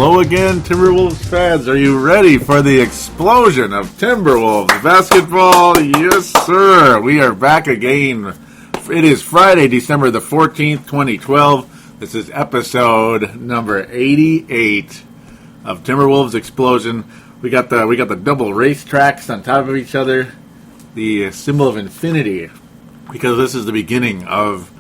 Hello again, Timberwolves fans. Are you ready for the explosion of Timberwolves basketball? Yes, sir. We are back again. It is Friday, December the 14th, 2012. This is episode number 88 of Timberwolves Explosion. We got the double racetracks on top of each other, the symbol of infinity, because this is the beginning of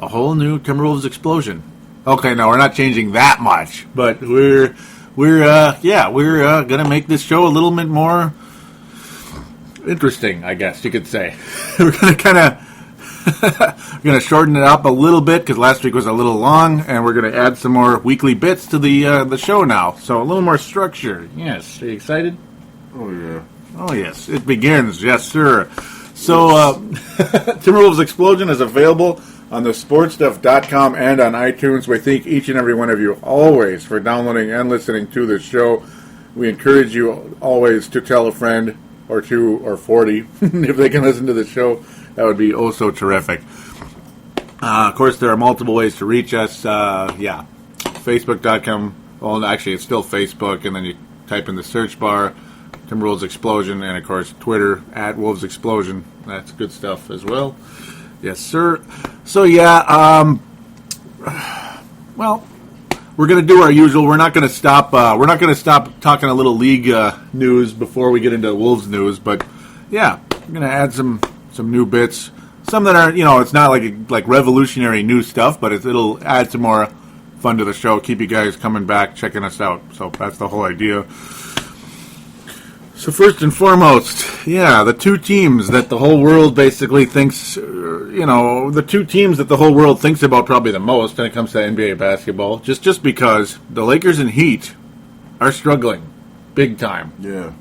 a whole new Timberwolves explosion. Okay, no, we're not changing that much, but we're gonna make this show a little bit more interesting, I guess you could say. We're gonna shorten it up a little bit because last week was a little long, and we're gonna add some more weekly bits to the show now. So a little more structure. Yes, are you excited? Oh yeah. Oh yes, it begins. Yes, sir. So Timberwolves Explosion is available on the sportstuff.com and on iTunes. We thank each and every one of you always for downloading and listening to this show. We encourage you always to tell a friend or two or 40 if they can listen to the show. That would be oh so terrific. Of course, there are multiple ways to reach us. Facebook.com. Well, actually, it's still Facebook, and then you type in the search bar, Timberwolves Explosion, and of course, Twitter, @Wolves Explosion. That's good stuff as well. Yes, sir. So, well, we're going to do our usual. We're not going to stop. We're not going to stop talking a little league news before we get into Wolves news. But yeah, we're going to add some new bits. Some that are, it's not like revolutionary new stuff, but it'll add some more fun to the show. Keep you guys coming back, checking us out. So that's the whole idea. So first and foremost, the two teams that the whole world basically thinks, the two teams that the whole world thinks about probably the most when it comes to NBA basketball, just because the Lakers and Heat are struggling big time. Yeah.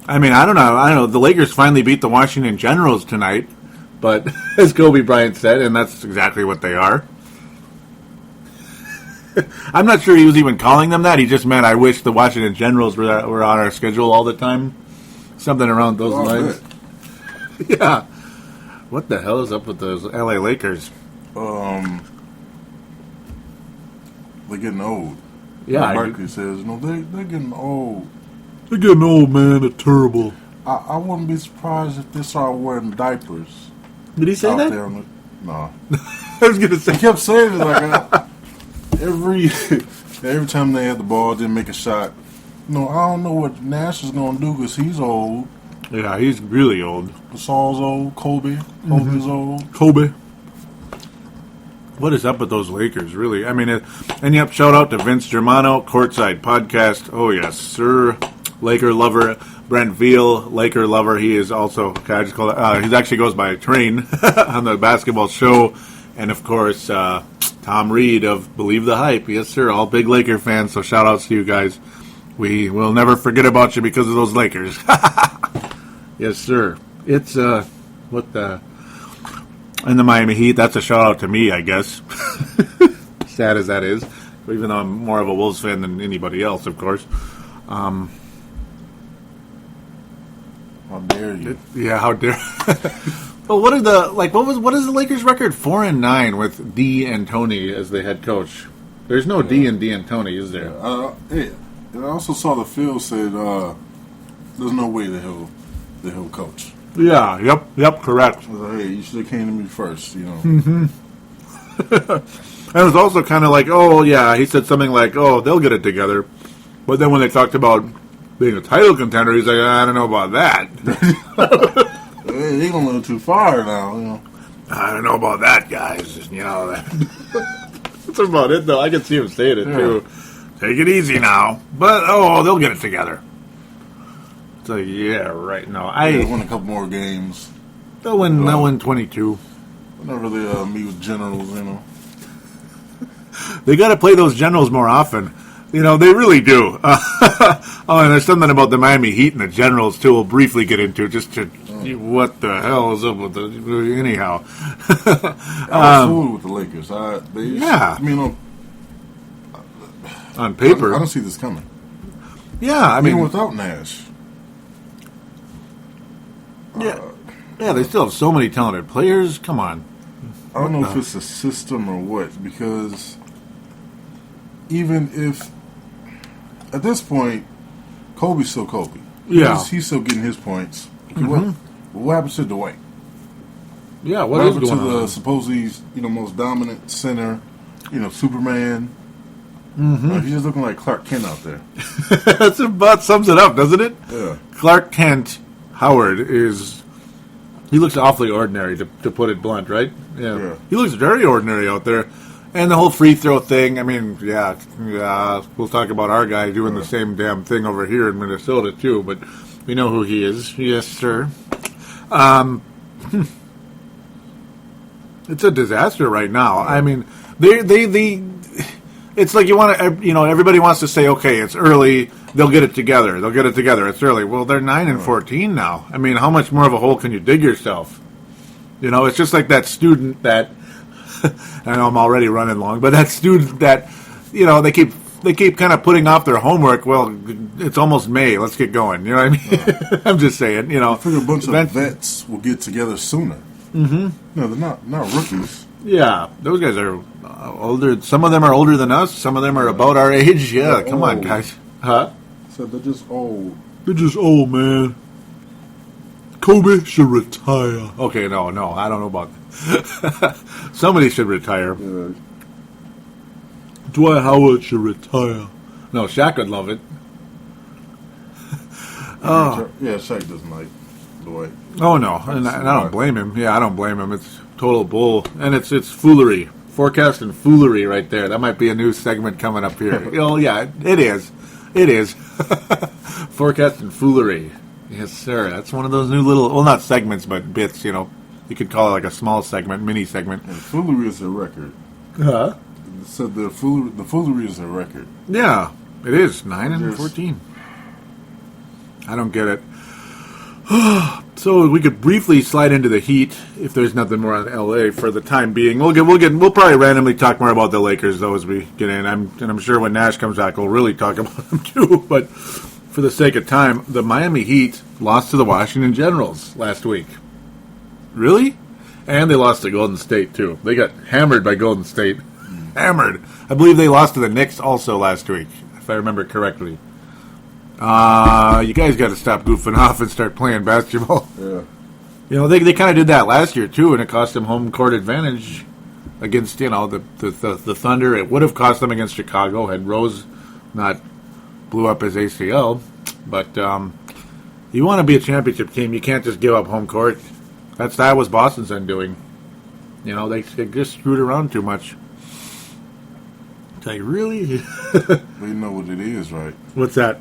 I mean, I don't know. The Lakers finally beat the Washington Generals tonight, but as Kobe Bryant said, and that's exactly what they are. I'm not sure he was even calling them that. He just meant, I wish the Washington Generals were on our schedule all the time. Something around those lines. Yeah. What the hell is up with those LA Lakers? They're getting old. Yeah. Barkley says, they're getting old. They're getting old, man. They're terrible. I wouldn't be surprised if they started wearing diapers. Did he say out that? There no. I was going to say. He kept saying it like every time they had the ball, didn't make a shot. I don't know what Nash is going to do because he's old. Yeah, he's really old. Gasol's old. Kobe's old. Kobe. What is up with those Lakers, really? I mean, and yep, shout out to Vince Germano, Courtside Podcast. Oh, yes, sir. Laker lover. Brent Veal, Laker lover. He is also, he actually goes by Train on the basketball show. And, of course, Tom Reed of Believe the Hype. Yes, sir. All big Laker fans, so shout outs to you guys. We will never forget about you because of those Lakers. Yes, sir. It's, and the Miami Heat, that's a shout out to me, I guess. Sad as that is. Even though I'm more of a Wolves fan than anybody else, of course. How dare you? How dare Well, what is the Lakers record? 4-9 with D and Tony as the head coach. There's no D and Tony, is there? And I also saw the field said there's no way that he'll coach. Yeah, yep, correct. I was like, hey, you should have came to me first, Mm-hmm. And it was also kind of like, he said something like, they'll get it together. But then when they talked about being a title contender, he's like, I don't know about that. Hey, they're going a little too far now, I don't know about that, guys. That's about it, though. I can see him saying it, too. Take it easy now. But, they'll get it together. So, yeah, right. No, they'll win a couple more games. They'll win 22. Whenever they meet with generals, They got to play those generals more often. They really do. And there's something about the Miami Heat and the Generals, too, we'll briefly get into, just to, what the hell is up with anyhow. I was fooled with the Lakers. On paper. I don't see this coming. Yeah, I mean. Even without Nash. Yeah, they still have so many talented players. Come on. I don't know if it's a system or what, because even if at this point, Kobe's still Kobe. Yeah. He's still getting his points. What happened to Dwight? Yeah, What is happened going to the on? supposedly most dominant center? Superman. He's just looking like Clark Kent out there. That's about sums it up, doesn't it? Yeah. Clark Kent Howard he looks awfully ordinary, to put it blunt, right? Yeah. He looks very ordinary out there. And the whole free throw thing, I mean, yeah, we'll talk about our guy doing the same damn thing over here in Minnesota, too, but we know who he is. Yes, sir. It's a disaster right now. I mean, it's like everybody wants to say, okay, it's early, they'll get it together. It's early. Well, they're 9-14 now. I mean, how much more of a hole can you dig yourself? It's just like that student that, I know I'm already running long, but that student that, they keep kind of putting off their homework. Well, it's almost May. Let's get going. You know what I mean? I'm just saying, I figure a bunch of vets will get together sooner. Mm-hmm. No, they're not rookies. Yeah, those guys are older. Some of them are older than us. Some of them are about our age. Yeah, come on, guys. Huh? So they're just old. They're just old, man. Kobe should retire. Okay, no, I don't know about that. Somebody should retire. Yeah. Dwight Howard should retire. No, Shaq would love it. Yeah, Shaq doesn't like Dwight. Oh, no, and I don't blame him. Yeah, I don't blame him. It's total bull. And it's foolery. Forecast and foolery right there. That might be a new segment coming up here. Oh, yeah, it is. It is. Forecast and foolery. Yes, sir. That's one of those new little, well, not segments, but bits, You could call it like a small segment, mini segment. And foolery is a record. Huh? So the foolery is a record. Yeah, it is. 9-14. I don't get it. So we could briefly slide into the Heat if there's nothing more on LA for the time being. We'll probably randomly talk more about the Lakers though as we get in. I'm sure when Nash comes back we'll really talk about them too. But for the sake of time, the Miami Heat lost to the Washington Generals last week. Really? And they lost to Golden State too. They got hammered by Golden State. Hammered. I believe they lost to the Knicks also last week, if I remember correctly. You guys got to stop goofing off and start playing basketball. Yeah. They kind of did that last year too, and it cost them home court advantage against the Thunder. It would have cost them against Chicago had Rose not blew up his ACL. But you want to be a championship team, you can't just give up home court. That was Boston's undoing. They just screwed around too much. Tell you, really? But you know what it is, right? What's that?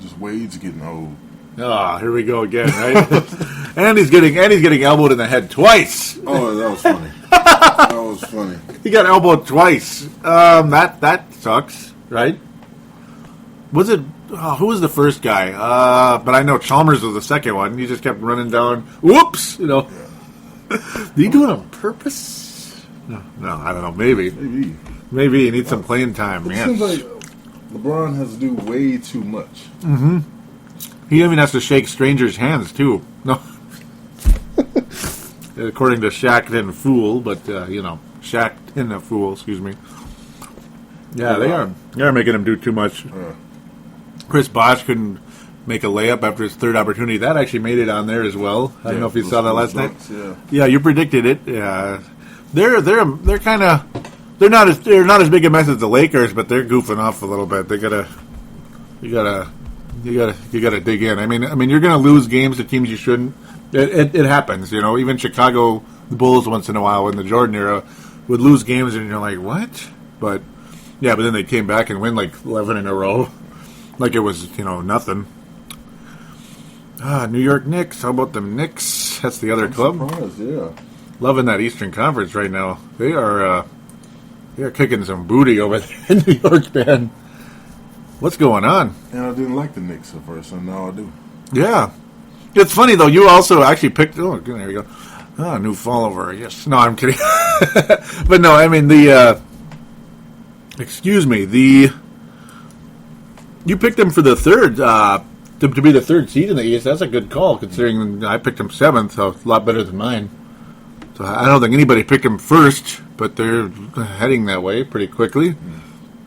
Just Wade's getting old. Ah, here we go again, right? and he's getting elbowed in the head twice. Oh, that was funny. That was funny. He got elbowed twice. That sucks, right? Was it? Who was the first guy? But I know Chalmers was the second one. He just kept running down. Whoops! Yeah. Did he do it on purpose? No, I don't know. Maybe he needs some playing time. It seems like LeBron has to do way too much. Mm-hmm. He even has to shake strangers' hands too. No, according to Shaq and Fool, but Shaq and a Fool. Excuse me. Yeah, they are making him do too much. Chris Bosh couldn't make a layup after his third opportunity. That actually made it on there as well. I don't know if you saw that last night. Yeah, you predicted it. Yeah. They're kind of they're not as big a mess as the Lakers, but they're goofing off a little bit. You gotta dig in. I mean you're gonna lose games to teams you shouldn't. It happens, Even Chicago Bulls once in a while in the Jordan era would lose games, and you're like, what? But then they came back and win like 11 in a row, like it was nothing. New York Knicks. How about them Knicks? That's the other club. Surprised, yeah. Loving that Eastern Conference right now. They are kicking some booty over there in New York, man. What's going on? And I didn't like the Knicks at first, and now I do. Yeah. It's funny, though. You also actually picked... Oh, there you go. New follower. Yes. No, I'm kidding. But no, I mean, excuse me. You picked them for the third... to be the third seed in the East. That's a good call, considering I picked them 7th, so a lot better than mine. So I don't think anybody picked them first, but they're heading that way pretty quickly.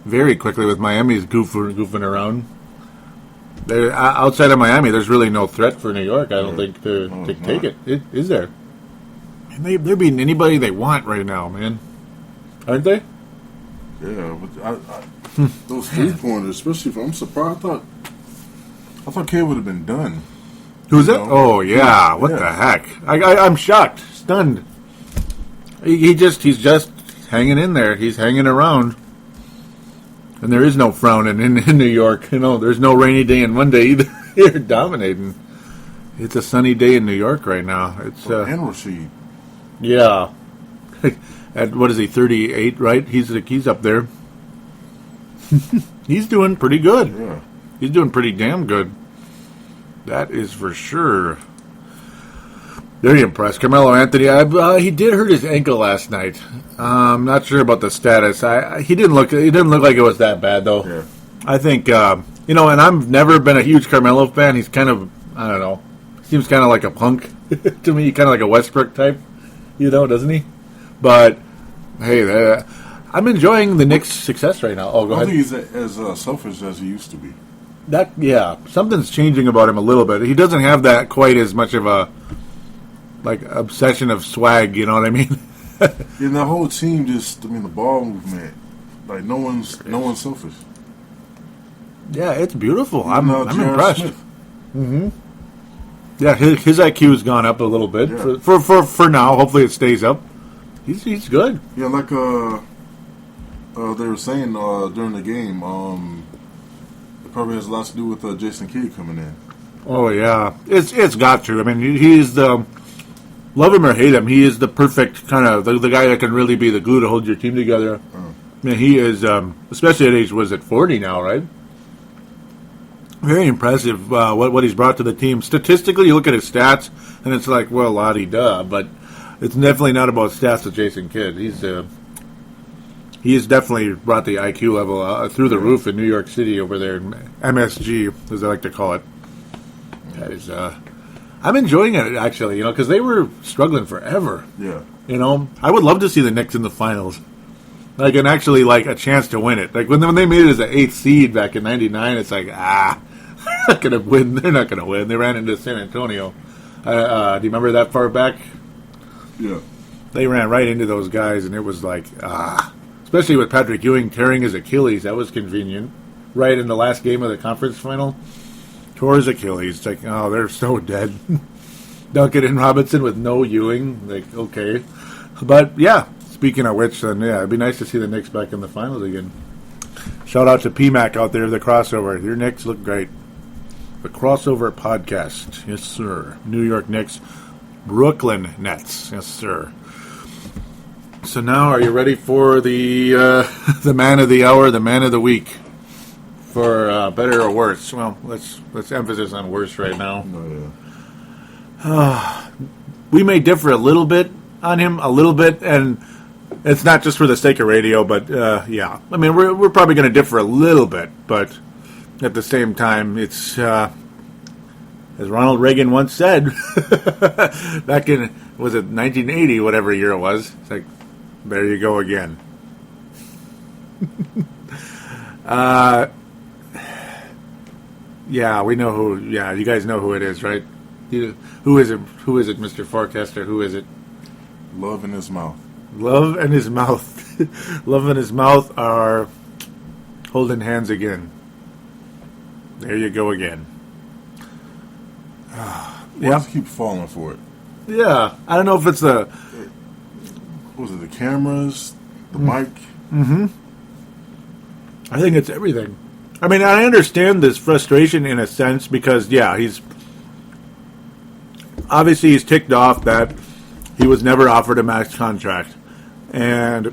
very quickly with Miami's goofing around. Outside of Miami, there's really no threat for New York. I don't think to take it. Is there? And they're beating anybody they want right now, man. Aren't they? Yeah, but those 3-pointers, especially I'm surprised. I thought K would have been done. Who's it? Oh yeah, what the heck? I'm shocked, stunned. He's just hanging in there. He's hanging around, and there is no frowning in New York. There's no rainy day in Monday either. You're dominating. It's a sunny day in New York right now. It's and Rashid. Yeah. At what is he? 38, right? He's up there. He's doing pretty good. Yeah. He's doing pretty damn good. That is for sure. Very impressed. Carmelo Anthony, he did hurt his ankle last night. I'm not sure about the status. He didn't look like it was that bad though. Yeah. I think and I've never been a huge Carmelo fan. He's kind of, I don't know, seems kind of like a punk to me, kind of like a Westbrook type, doesn't he? But hey, I'm enjoying the Knicks' success right now. Oh, go ahead. I don't think he's as selfish as he used to be. Something's changing about him a little bit. He doesn't have that quite as much of a obsession of swag. You know what I mean? And the whole team the ball movement, like no one's selfish. Yeah, it's beautiful. I'm J.R. impressed. Smith. Mm-hmm. Yeah, his IQ has gone up a little bit Yeah. for now. Hopefully, it stays up. He's good. Yeah, like they were saying during the game, it probably has a lot to do with Jason Kidd coming in. Oh yeah, it's got to. I mean, he's the love him or hate him. He is the perfect kind of the guy that can really be the glue to hold your team together. I mean, he is, especially at age 40 now, right? Very impressive what he's brought to the team. Statistically, you look at his stats, and it's like, well, la-di-da, but it's definitely not about stats with Jason Kidd. He has definitely brought the IQ level through the roof in New York City over there, in MSG, as I like to call it. That is, I'm enjoying it, actually, because they were struggling forever. Yeah. I would love to see the Knicks in the finals. And actually, a chance to win it. When they made it as an 8th seed back in '99, it's like, they're not going to win. They're not going to win. They ran into San Antonio. Do you remember that far back? Yeah. They ran right into those guys, and it was like, especially with Patrick Ewing tearing his Achilles. That was convenient. Right in the last game of the conference final, tore his Achilles. It's like, oh, they're so dead. Duncan and Robinson with no Ewing. Okay. But, yeah. Speaking of which, then, it'd be nice to see the Knicks back in the finals again. Shout out to PMAC out there, the crossover. Your Knicks look great. The crossover podcast. Yes, sir. New York Knicks. Brooklyn Nets. Yes, sir. So now, are you ready for the the man of the hour, the man of the week? For better or worse? Well, let's emphasis on worse right now. Oh, yeah. We may differ a little bit on him, and it's not just for the sake of radio, but yeah. I mean, we're probably going to differ a little bit, but at the same time, it's as Ronald Reagan once said back in, was it 1980, whatever year it was. It's like, there you go again. Yeah, we know who. Yeah, you guys know who it is, right? Who is it? Who is it, Mr. Forecaster? Who is it? Love in his mouth. Love and his mouth. Love and his mouth are holding hands again. There you go again. Yeah, keep falling for it. Yeah, I don't know if it's the. Was it the cameras, the mic? Mm-hmm. I think it's everything. I mean, I understand this frustration in a sense because, yeah, he's ticked off that he was never offered a max contract. And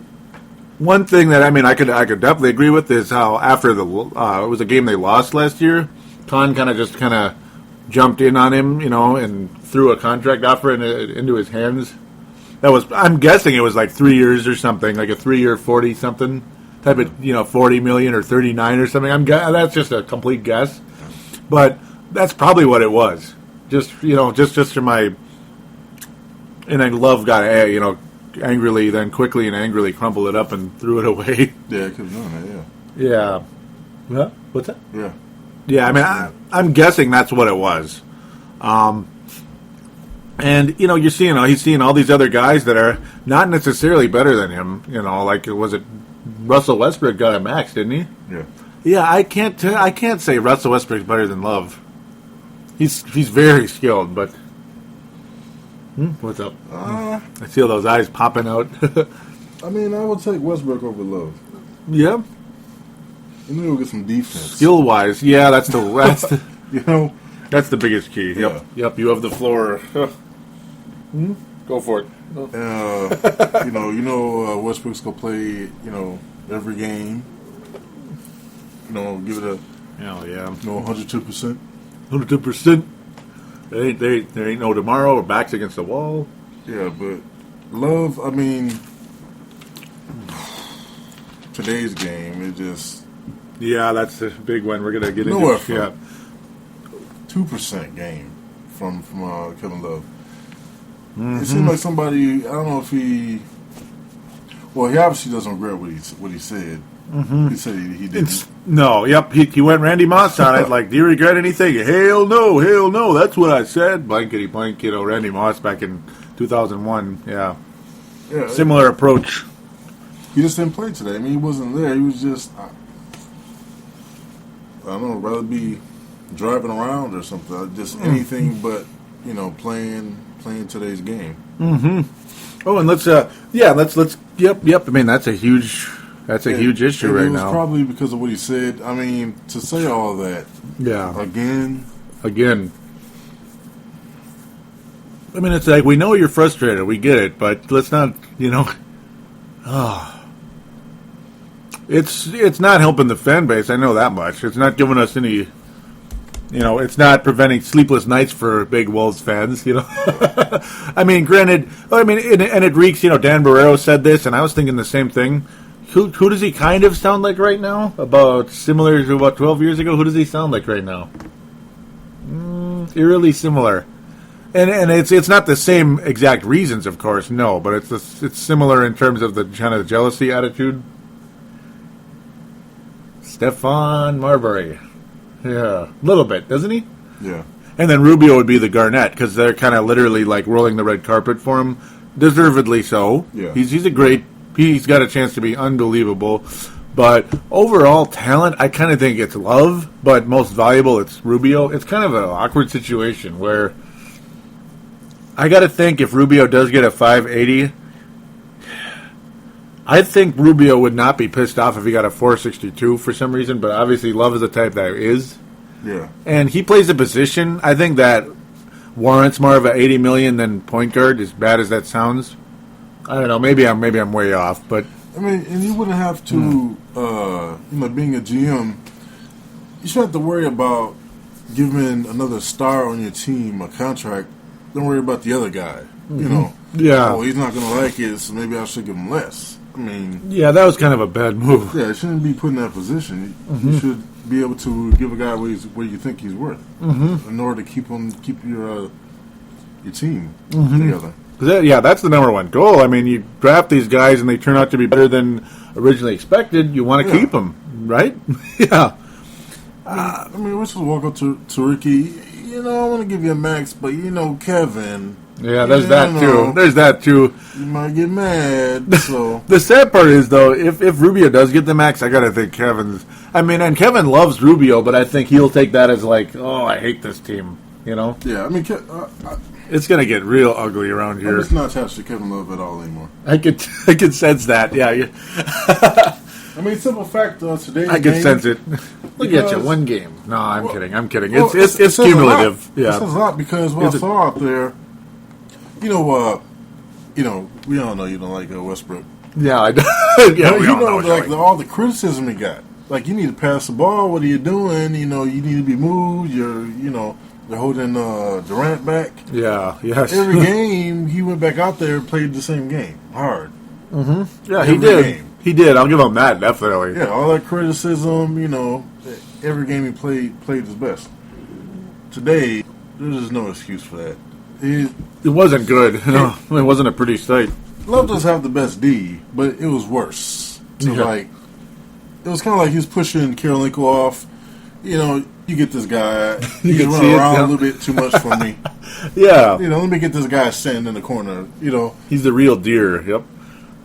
one thing that, I mean, I could definitely agree with is how after it was a game they lost last year, Khan kind of jumped in on him, and threw a contract offer into his hands. I'm guessing it was like 3 years or something, like a 3-year 40 something type of, $40 million or 39 or something. That's just a complete guess, but that's probably what it was. Just for my, and then Love got angrily, then quickly and angrily crumpled it up and threw it away. Yeah, I could have done that. Yeah. Yeah. Huh? What's that? Yeah. Yeah, I mean, I'm guessing that's what it was. And, you're seeing, he's seeing all these other guys that are not necessarily better than him. Like, was it Russell Westbrook got a max, didn't he? Yeah. Yeah, I can't say Russell Westbrook's better than Love. He's very skilled, but... What's up? I see all those eyes popping out. I mean, I would take Westbrook over Love. Yeah. And then we'll get some defense. Skill-wise, yeah, that's the that's the biggest key. Yeah. Yep, you have the floor. Go for it. Westbrook's gonna play, every game. Give it a, Oh yeah, 102%. 102%. There ain't no tomorrow. Or backs against the wall. Yeah, but Love, I mean, today's game, it just... Yeah, that's the big one. We're going to get into. Nowhere from. Yeah. 2% game from Kevin Love. It seemed like somebody, I don't know if he... Well, he obviously doesn't regret what he said. He said he didn't. No, yep. He went Randy Moss on it. Like, do you regret anything? Hell no. That's what I said. Blankety blank. Randy Moss back in 2001. Yeah. Similar approach. He just didn't play today. I mean, he wasn't there. He was just, I don't know, rather be driving around or something. Just anything but, playing today's game. Oh, and let's yep. I mean, that's a huge issue right now. It was probably because of what he said. I mean, to say all that, again. I mean, it's like, we know you're frustrated, we get it, but let's not, it's not helping the fan base. I know that much. It's not giving us any. It's not preventing sleepless nights for big Wolves fans, I mean, granted, and it reeks, Dan Barrero said this, and I was thinking the same thing. Who does he kind of sound like right now? Similar to about 12 years ago? Who does he sound like right now? Eerily similar. And it's not the same exact reasons, of course, no, but it's similar in terms of the kind of jealousy attitude. Stephon Marbury. Yeah, a little bit, doesn't he? Yeah. And then Rubio would be the Garnett, because they're kind of literally like rolling the red carpet for him. Deservedly so. Yeah. He's got a chance to be unbelievable. But overall talent, I kind of think it's Love, but most valuable, it's Rubio. It's kind of an awkward situation where I got to think if Rubio does get a 580, I think Rubio would not be pissed off if he got a 462 for some reason, but obviously Love is the type that is. Yeah. And he plays a position, I think, that warrants more of an $80 million than point guard, as bad as that sounds. I don't know, maybe I'm way off, but I mean, and you wouldn't have to being a GM, you shouldn't have to worry about giving another star on your team a contract. Don't worry about the other guy. Yeah. Oh, he's not going to like it, so maybe I should give him less. I mean... Yeah, that was kind of a bad move. Yeah, it shouldn't be put in that position. You should be able to give a guy what you think he's worth in order to keep your team together. That's the number one goal. I mean, you draft these guys and they turn out to be better than originally expected. You want to keep them, right? Yeah. I mean, let's just walk up to Ricky. I want to give you a max, but Kevin... Yeah, there's that too. There's that too. You might get mad. So the sad part is, though, if Rubio does get the max, I gotta think Kevin's. I mean, and Kevin loves Rubio, but I think he'll take that as like, oh, I hate this team. Yeah, I mean, it's gonna get real ugly around here. I'm just not attached to Kevin Love at all anymore. I could sense that. Yeah. I mean, simple fact today. I could sense it. Look at you, one game. No, I'm kidding. Well, it's cumulative. Yeah, it says a lot because what I saw out there. We all know you don't like Westbrook. Yeah, I do. All the criticism he got. Like, you need to pass the ball. What are you doing? You need to be moved. They're holding Durant back. Yeah, yes. Every game, he went back out there and played the same game. Hard. Yeah, he did. Game. He did. I'll give him that, definitely. Yeah, all that criticism, every game he played his best. Today, there's just no excuse for that. It wasn't good. No, it wasn't a pretty sight. Love does have the best D, but it was worse. So, it was kind of like he was pushing Karolinko off. You know, you get this guy. You He's can see running it, around yeah. a little bit too much for me. Yeah. You know, let me get this guy standing in the corner. You know, He's the real deer. Yep.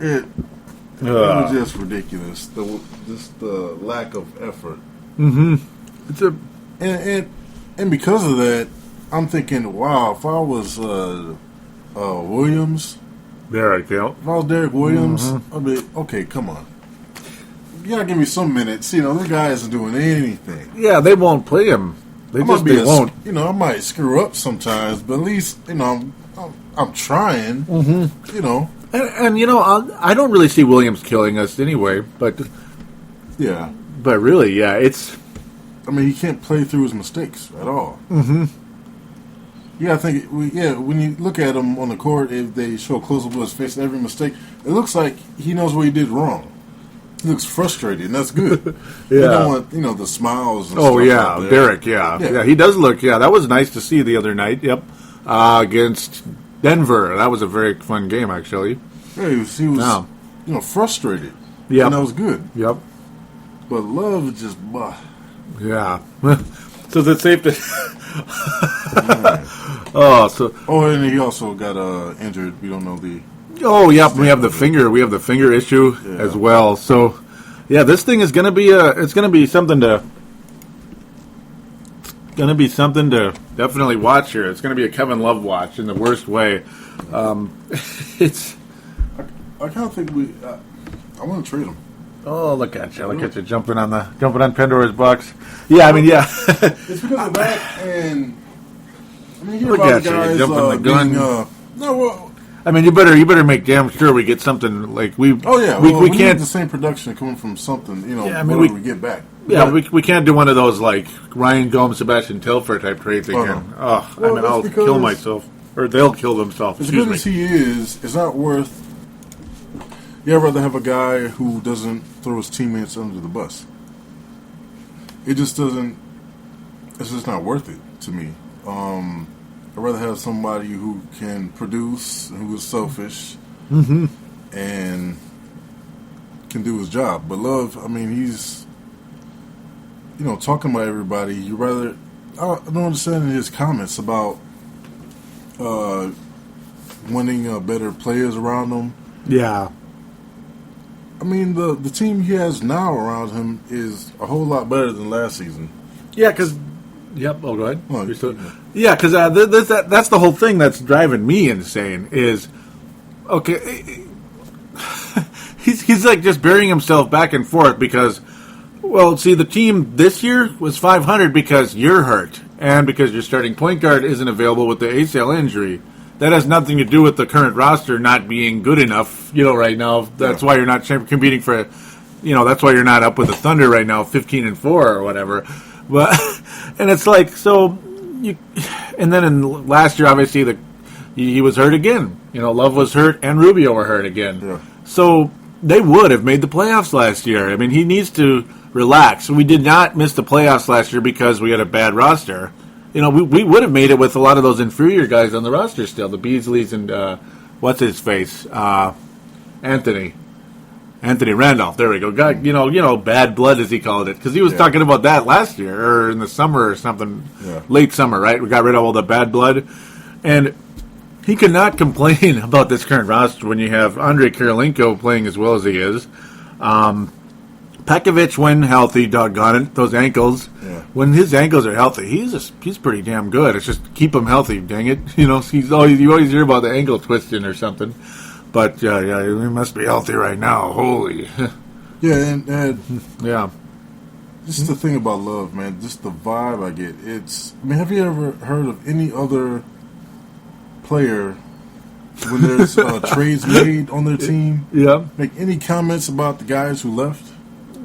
it was just ridiculous. Just the lack of effort. It's a And because of that, I'm thinking, wow, if I was Williams, Derek. Yep. if I was Derek Williams, I'd be, okay, come on. You gotta give me some minutes. You know, this guy isn't doing anything. Yeah, they won't play him. They won't. You know, I might screw up sometimes, but at least, you know, I'm trying. You know. And you know, I don't really see Williams killing us anyway. But Yeah. really, yeah, it's. I mean, he can't play through his mistakes at all. Yeah, I think, when you look at him on the court, if they show a close-up of his face and every mistake, it looks like he knows what he did wrong. He looks frustrated, and that's good. You don't want, you know, the smiles and stuff like that. Derek, yeah, he does look, that was nice to see the other night, against Denver. That was a very fun game, actually. Yeah, he was you know, frustrated. Yeah. And that was good. Yep. But Love is just, Yeah. So is it safe to... and he also got injured. We don't know the... Oh, yeah, we have the finger issue as well. So, yeah, this thing is going to be something to definitely watch here. It's going to be a Kevin Love watch in the worst way. It's. I kind of think I want to trade him. Oh, look at you jumping on Pandora's box. Yeah, I mean, yeah. It's because of that, and I mean, you hear Look about at the you, guys jumping the gun. no, well. I mean, you better make damn sure we get something like we. Oh yeah, we need can't the same production coming from something. You know, Yeah, I mean, whatever we get back. Yeah, we can't do one of those like Ryan Gomes, Sebastian Telfair type trades again. no. Oh, Well, I mean, I'll that's kill because- myself, or they'll kill themselves. As Excuse good me. as he is, it's not worth. I'd rather have a guy who doesn't throw his teammates under the bus. It just doesn't. It's just not worth it to me. I'd rather have somebody who can produce, who is selfish, and can do his job. But Love, I mean, he's, you know, talking about everybody. You rather. I don't understand his comments about wanting better players around him. Yeah. I mean, the team he has now around him is a whole lot better than last season. Yeah, because. Yep. Oh, go ahead. Oh, You're still- yeah, because that's the whole thing that's driving me insane. Is okay. He's like just burying himself back and forth because, well, see, the team this year was 500 because you're hurt and because your starting point guard isn't available with the ACL injury. That has nothing to do with the current roster not being good enough, you know, right now. That's why you're not competing for, you know, that's why you're not up with the Thunder right now, 15-4 or whatever. But and it's like, so you, and then in last year, obviously he was hurt again. You know, Love was hurt and Rubio were hurt again. Yeah. So they would have made the playoffs last year. I mean, he needs to relax. We did not miss the playoffs last year because we had a bad roster. You know, we would have made it with a lot of those inferior guys on the roster still, the Beasleys and what's his face, Anthony Randolph. There we go. God, you know, bad blood as he called it, because he was talking about that last year or in the summer or something, late summer, right? We got rid of all the bad blood, and he could not complain about this current roster when you have Andrei Karolinko playing as well as he is. Pekovic, when healthy, doggone it, those ankles. Yeah. When his ankles are healthy, he's pretty damn good. It's just keep him healthy, dang it. You know, you always hear about the ankle twisting or something. But, he must be healthy right now. Holy. Yeah, and Yeah. this is the thing about Love, man. Just the vibe I get. I mean, have you ever heard of any other player when there's trades made on their team Yeah. make any comments about the guys who left?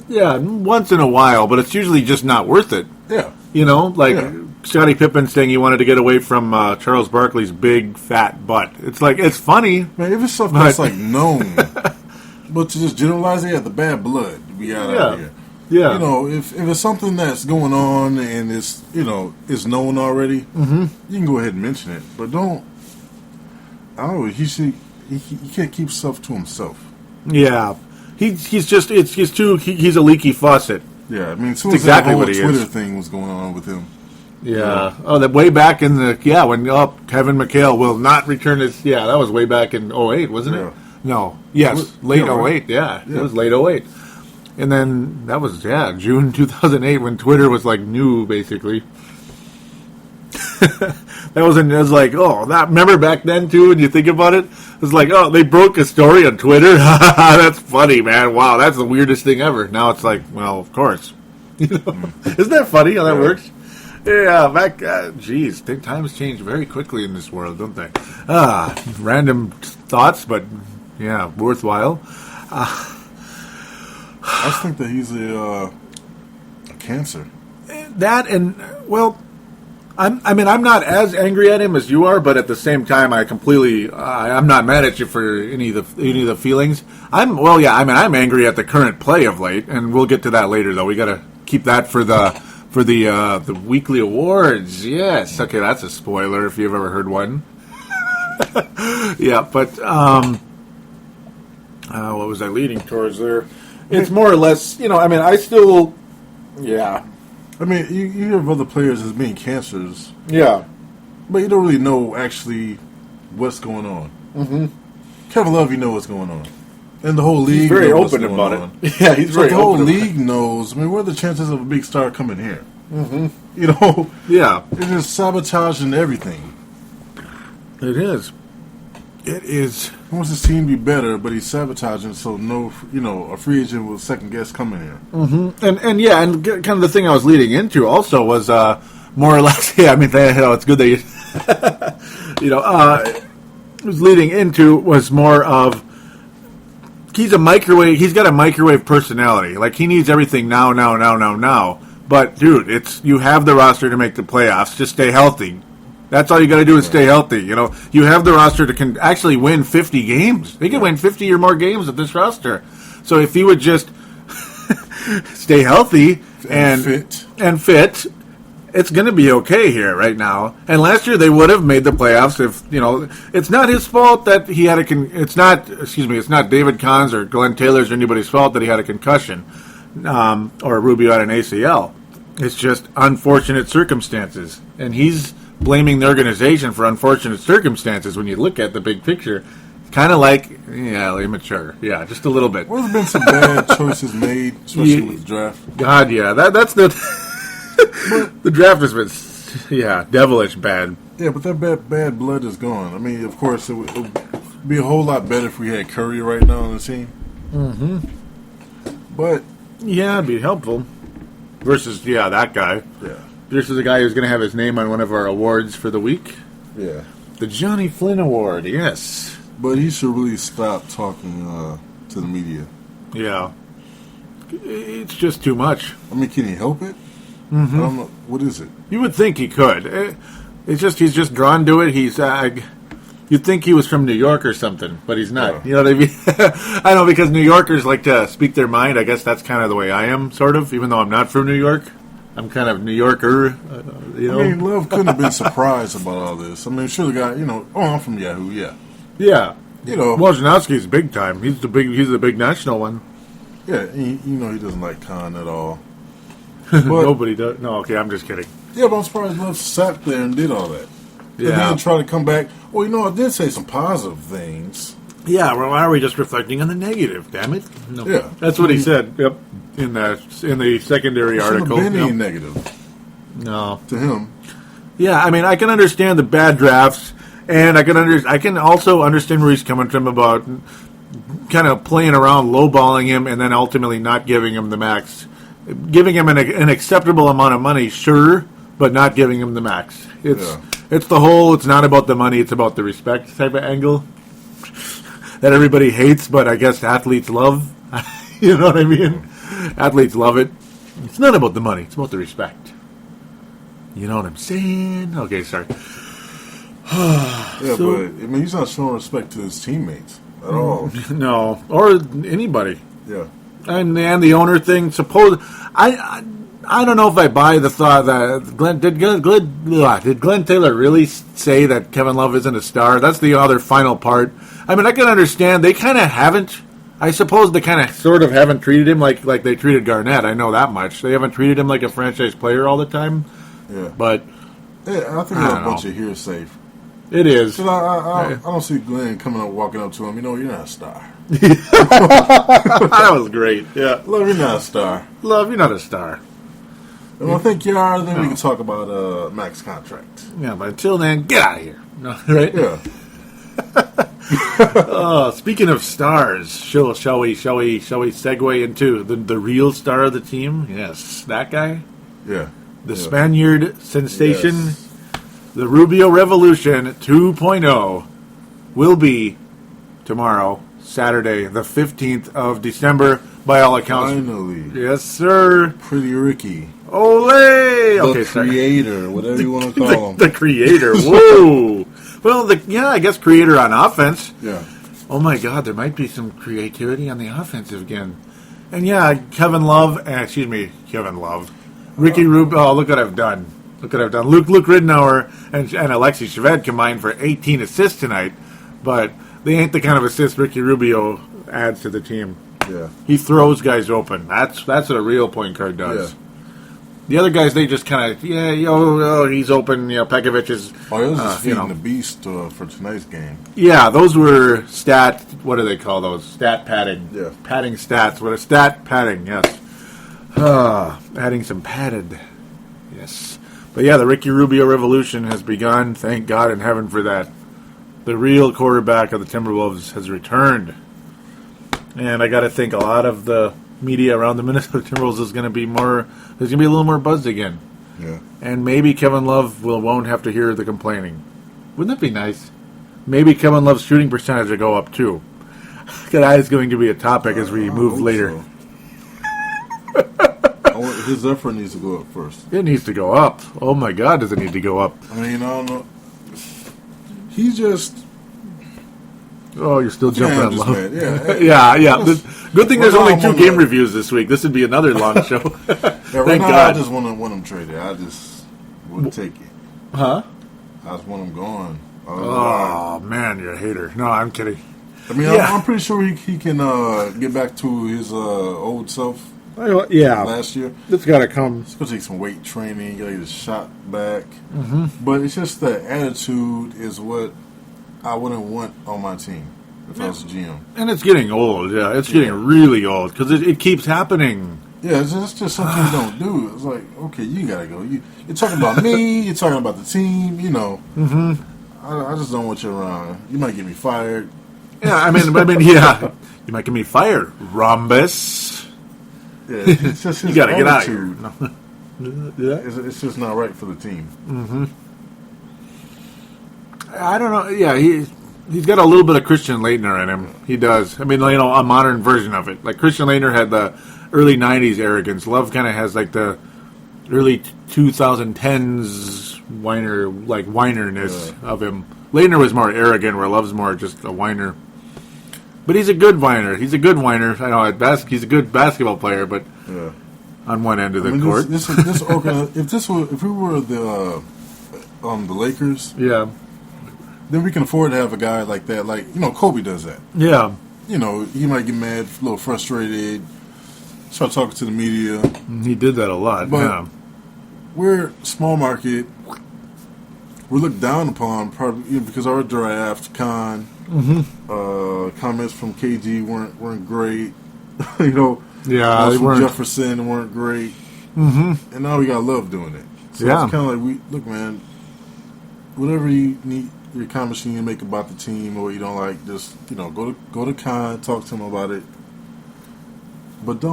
Yeah, once in a while, but it's usually just not worth it. Yeah. You know, like Yeah. Scottie Pippen saying he wanted to get away from Charles Barkley's big, fat butt. It's like, it's funny. Man, if it's stuff that's like known, but to just generalize it, the bad blood, we got out of here. Yeah. You know, if it's something that's going on and it's, you know, it's known already, you can go ahead and mention it. But don't, I don't know, he can't keep stuff to himself. Yeah. He's a leaky faucet. Yeah, I mean, as soon as exactly that what whole he Twitter is. thing was going on with him. Yeah. Oh, that way back in the when Kevin McHale will not return his. Yeah, that was way back in '08, wasn't Yeah. it? No. Yes, late '08. Yeah, it was late '08. And then that was June 2008 when Twitter was like new, basically. It was like, remember back then too, when you think about it? It was like, they broke a story on Twitter? That's funny, man. Wow, that's the weirdest thing ever. Now it's like, well, of course. Isn't that funny how that works? Yeah, back, times change very quickly in this world, don't they? Random thoughts, but yeah, worthwhile. I just think that he's a cancer. That and, well... I'm not as angry at him as you are, but at the same time, I'm not mad at you for any of the feelings. I'm angry at the current play of late, and we'll get to that later. Though we got to keep that for the weekly awards. Yes, okay, that's a spoiler if you've ever heard one. Yeah, but what was I leading towards there? It's more or less, I still, yeah. I mean, you hear of other players as being cancers. Yeah. But you don't really know actually what's going on. Mm-hmm. Kevin Love, you know what's going on. And the whole league He's very knows open what's about going it. on. Yeah, he's very the whole open. league knows. I mean, what are the chances of a big star coming here? Mm-hmm. Yeah. It's just sabotaging everything. It is. It is. He wants his team to be better, but he's sabotaging so a free agent will second guess coming here. Mm-hmm. And kind of the thing I was leading into also was more or less, it's good that was leading into was more of he's got a microwave personality. Like he needs everything now. But dude, you have the roster to make the playoffs. Just stay healthy. That's all you got to do is stay healthy. You have the roster to actually win 50 games. They can win 50 or more games with this roster. So if he would just stay healthy and fit, it's going to be okay here right now. And last year they would have made the playoffs if it's not his fault that he had it's not David Kahn's or Glenn Taylor's or anybody's fault that he had a concussion or Rubio had an ACL. It's just unfortunate circumstances, and he's blaming the organization for unfortunate circumstances when you look at the big picture. Kind of like, immature. Yeah, just a little bit. Well, there's been some bad choices made, especially with the draft. God, yeah. That's the... the draft has been, devilish bad. Yeah, but that bad blood is gone. I mean, of course, it would be a whole lot better if we had Curry right now on the team. Mm-hmm. But... yeah, it'd be helpful. Versus, that guy. Yeah. Versus the guy who's going to have his name on one of our awards for the week. Yeah. The Johnny Flynn Award, yes. But he should really stop talking to the media. Yeah. It's just too much. I mean, can he help it? Mm-hmm. I don't know. What is it? You would think he could. It's just he's just drawn to it. He's you'd think he was from New York or something, but he's not. Yeah. You know what I mean? I know, because New Yorkers like to speak their mind. I guess that's kind of the way I am, sort of, even though I'm not from New York. I'm kind of New Yorker, I mean, Love couldn't have been surprised about all this. I mean, sure, the guy, I'm from Yahoo, yeah. Yeah. Wojnarowski's big time. He's the big national one. Yeah, he doesn't like Khan at all. But, nobody does. No, okay, I'm just kidding. Yeah, but I'm surprised Love sat there and did all that. Yeah. And then try to come back. Well, I did say some positive things. Yeah, well, why are we just reflecting on the negative, damn it? No. Yeah. That's what he said, yep, in the secondary article. Shouldn't have been any negative. No. To him. Yeah, I mean, I can understand the bad drafts, and I can also understand where he's coming from about kind of playing around, lowballing him, and then ultimately not giving him the max. Giving him an acceptable amount of money, sure, but not giving him the max. It's the whole, it's not about the money, it's about the respect type of angle that everybody hates, but I guess athletes love. You know what I mean? Athletes love it. It's not about the money, it's about the respect. You know what I'm saying? Okay, sorry. Yeah, but, I mean, he's not showing respect to his teammates at all. No, or anybody. Yeah. And the owner thing, I don't know if I buy the thought that did Glenn Taylor really say that Kevin Love isn't a star? That's the other final part. I mean, I can understand they kind of haven't. I suppose they kind of sort of haven't treated him like they treated Garnett. I know that much. They haven't treated him like a franchise player all the time. Yeah. But yeah, I think it's a bunch of hearsay. It is. I don't see Glenn coming up, walking up to him. You're not a star. That was great. Yeah. Love, you're not a star. Love, you're not a star. And I think you are. Then we can talk about max contract. Yeah, but until then, get out of here. No, right? Yeah. Speaking of stars, shall we segue into the real star of the team? Yes, that guy. Yeah. The Spaniard sensation, yes. The Rubio Revolution 2.0 will be tomorrow, Saturday, the 15th of December, by all accounts. Finally. Yes, sir. Pretty Ricky. Ole! The creator, whatever you want to call him. The creator. Whoa. Well, I guess creator on offense. Yeah. Oh, my God, there might be some creativity on the offensive again. And, Kevin Love. Ricky Rubio. Oh, look what I've done. Luke Ridenour and Alexei Shved combined for 18 assists tonight. But they ain't the kind of assists Ricky Rubio adds to the team. Yeah. He throws guys open. That's what a real point guard does. Yeah. The other guys, they just kind of, he's open. Pekovic is. Oh, he was just feeding the beast for tonight's game. Yeah, those were what do they call those? Stat padding. Yeah. Padding stats. What a stat padding, yes. Adding some padded. Yes. But the Ricky Rubio revolution has begun. Thank God in heaven for that. The real quarterback of the Timberwolves has returned. And I got to think a lot of the media around the Minnesota Timberwolves is going to be there's going to be a little more buzz again. Yeah. And maybe Kevin Love won't have to hear the complaining. Wouldn't that be nice? Maybe Kevin Love's shooting percentage will go up too. That is going to be a topic as we move later. So. His effort needs to go up first. It needs to go up. Oh my God, does it need to go up? I mean, I don't know. He's just. Oh, you're still jumping on Love. Yeah. Good thing there's only 2 game reviews this week. This would be another long show. Right now, God. I just want him traded. I just would take it. Huh? I just want him gone. Oh, man, you're a hater. No, I'm kidding. I mean, I'm pretty sure he can get back to his old self. Last year. It's got to come. It's going to take some weight training. Got to get his shot back. Mm-hmm. But it's just the attitude is what I wouldn't want on my team if I was a GM. And it's getting old. Yeah, it's getting really old because it keeps happening. Yeah, it's just something you don't do. It's like, okay, you got to go. You're talking about me. You're talking about the team. Mm-hmm. I just don't want you around. You might get me fired. Yeah, I mean, yeah. You might get me fired. Rhombus. Yeah, it's just his you got to get out of here. No. It's just not right for the team. Mm-hmm. I don't know. Yeah, he's got a little bit of Christian Laettner in him. He does. I mean, a modern version of it. Like Christian Laettner had the early '90s arrogance. Love kind of has like the early 2010s whinerness of him. Laettner was more arrogant, where Love's more just a whiner. But he's a good whiner. I know he's a good basketball player, but on one end of the court. If we were the Lakers, then we can afford to have a guy like that. Like Kobe does that. Yeah, he might get mad, a little frustrated, start talking to the media. He did that a lot. But we're small market. We're looked down upon probably because our draft comments from KG weren't great. They weren't. Jefferson weren't great. Mm-hmm. And now we got Love doing it. So it's kind of like look, man. Whatever you need, your comments you need to make about the team or what you don't like, just go to Khan, talk to him about it. But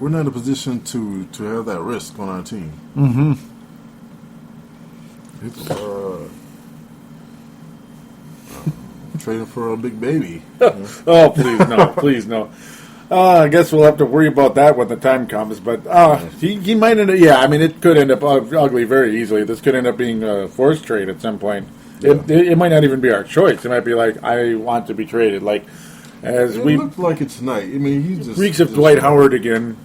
we're not in a position to have that risk on our team. Mm-hmm. Trading for a big baby. Oh, please no. I guess we'll have to worry about that when the time comes. But he might end up. Yeah, I mean, it could end up ugly very easily. This could end up being a forced trade at some point. Yeah. It might not even be our choice. It might be like, I want to be traded. Like it looked like it tonight. I mean, he just reeks of Dwight Howard again.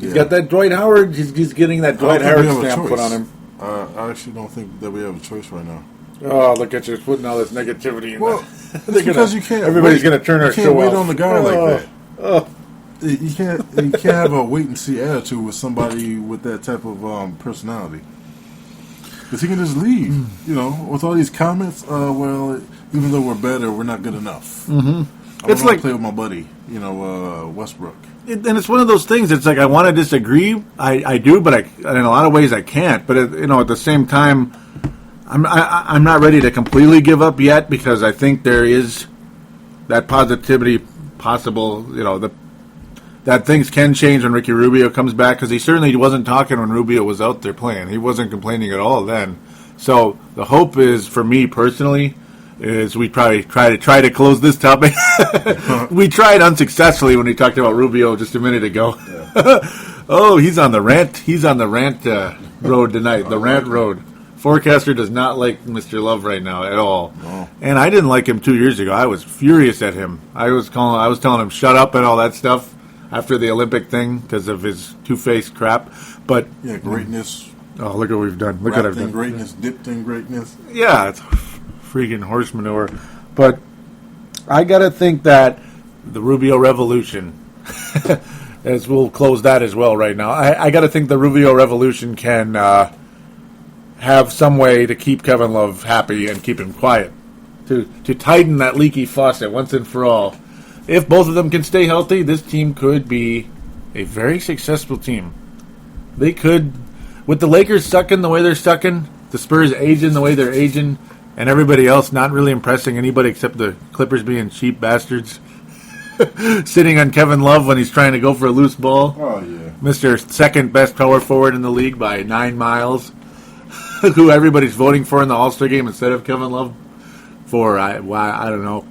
He's got that Dwight Howard. He's getting that Dwight Howard stamp put on him. I actually don't think that we have a choice right now. Oh, look at you putting all this negativity in Well, there. it's because you can't. Everybody's going to turn our You show can't wait off. on the guy like that. Oh. You can't have a wait and see attitude with somebody with that type of personality. Because he can just leave, with all these comments. Well, even though we're better, we're not good enough. Mm-hmm. I want to play with my buddy, Westbrook. And it's one of those things. It's like I want to disagree. I do, but in a lot of ways I can't. But at the same time, I'm not ready to completely give up yet because I think there is that positivity possible. That things can change when Ricky Rubio comes back because he certainly wasn't talking when Rubio was out there playing. He wasn't complaining at all then. So the hope is for me personally is we probably try to close this topic. We tried unsuccessfully when we talked about Rubio just a minute ago. Yeah. Oh, he's on the rant. He's on the rant road tonight. The rant road. Forecaster does not like Mr. Love right now at all. No. And I didn't like him 2 years ago. I was furious at him. I was telling him shut up and all that stuff after the Olympic thing because of his two-faced crap. But greatness. Oh, look what we've done. Look what I've done. Greatness, dipped in greatness. Yeah, it's freaking horse manure. But I got to think that the Rubio Revolution, as we'll close that as well right now, I got to think the Rubio Revolution can have some way to keep Kevin Love happy and keep him quiet, to tighten that leaky faucet once and for all. If both of them can stay healthy, this team could be a very successful team. They could, with the Lakers sucking the way they're sucking, the Spurs aging the way they're aging, and everybody else not really impressing anybody except the Clippers being cheap bastards, sitting on Kevin Love when he's trying to go for a loose ball. Oh, yeah. Mr. Second best power forward in the league by 9 miles, who everybody's voting for in the All-Star game instead of Kevin Love for, I don't know.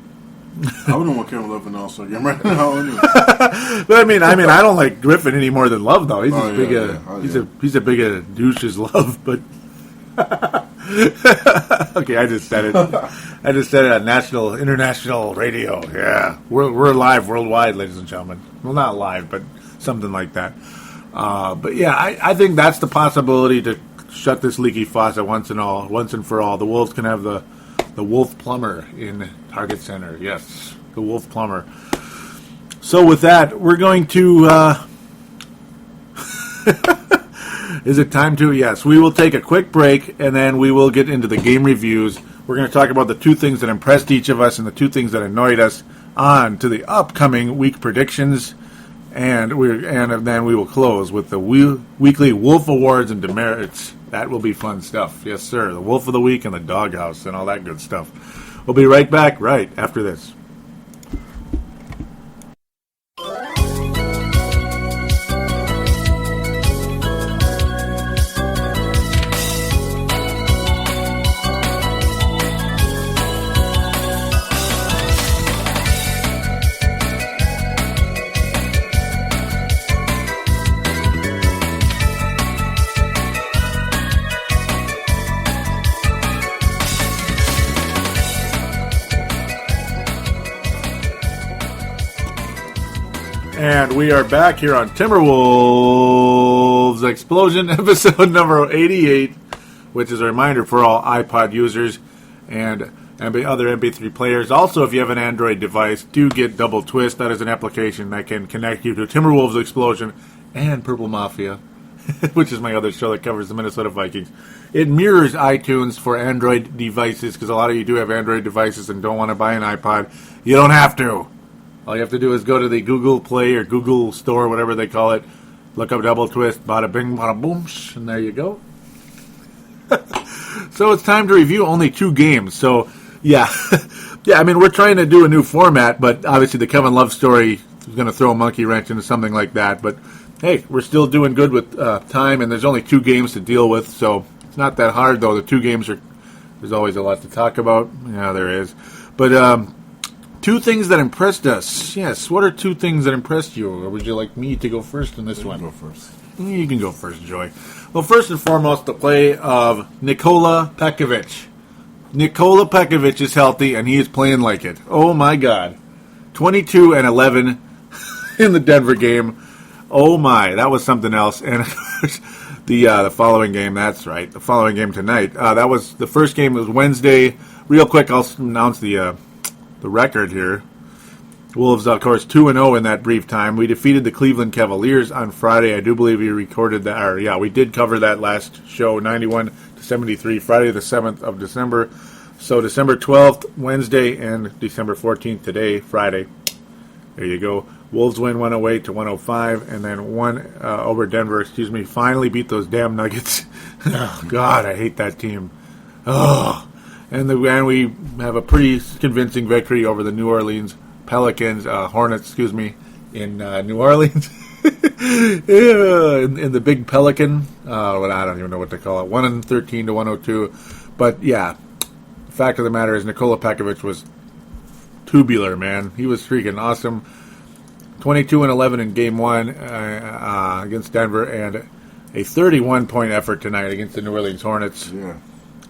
I wouldn't want Kevin Love in the All-Star game right now. Anyway. But I mean, I don't like Griffin any more than Love, though. He's he's a big douche as Love. But okay, I just said it. I just said it on international radio. Yeah, we're live worldwide, ladies and gentlemen. Well, not live, but something like that. But yeah, I think that's the possibility to shut this leaky faucet once and for all. The Wolves can have the Wolf Plumber in Target Center. Yes, the Wolf Plumber. So with that, we're going to... Is it time to? Yes. We will take a quick break, and then we will get into the game reviews. We're going to talk about the two things that impressed each of us and the two things that annoyed us, on to the upcoming week predictions, and then we will close with the weekly Wolf Awards and demerits. That will be fun stuff. Yes, sir. The Wolf of the Week and the Doghouse and all that good stuff. We'll be right back right after this. And we are back here on Timberwolves Explosion, episode number 88, which is a reminder for all iPod users and other MP3 players. Also, if you have an Android device, do get Double Twist. That is an application that can connect you to Timberwolves Explosion and Purple Mafia, which is my other show that covers the Minnesota Vikings. It mirrors iTunes for Android devices, because a lot of you do have Android devices and don't want to buy an iPod. You don't have to. All you have to do is go to the Google Play or Google Store, whatever they call it, look up Double Twist, bada bing, bada boom, and there you go. So it's time to review only 2 games. So, yeah. Yeah, I mean, we're trying to do a new format, but obviously the Kevin Love story is going to throw a monkey wrench into something like that. But, hey, we're still doing good with time, and there's only 2 games to deal with, so it's not that hard, though. The 2 games there's always a lot to talk about. Yeah, there is. But, 2 things that impressed us. Yes, what are 2 things that impressed you? Or would you like me to go first in this one? Go first. You can go first, Joy. Well, first and foremost, the play of Nikola Pekovic. Nikola Pekovic is healthy, and he is playing like it. Oh, my God. 22 and 11 in the Denver game. Oh my, that was something else. And of course, the following game. That's right, the following game tonight. That was the first game. Was Wednesday. Real quick, I'll announce the record here. Wolves, of course, 2-0 in that brief time. We defeated the Cleveland Cavaliers on Friday. I do believe we recorded that. Or yeah, we did cover that last show, 91-73, Friday the 7th of December. So December 12th, Wednesday, and December 14th today, Friday. There you go. Wolves win 108-105, and then one over Denver. Finally beat those damn Nuggets. Oh God, I hate that team. Oh, and we have a pretty convincing victory over the New Orleans Pelicans, Hornets, in New Orleans. in the big Pelican. I don't even know what to call it. 113-102. But yeah, the fact of the matter is Nikola Pekovic was tubular, man. He was freaking awesome. 22-11 in Game 1 against Denver, and a 31-point effort tonight against the New Orleans Hornets. Yeah.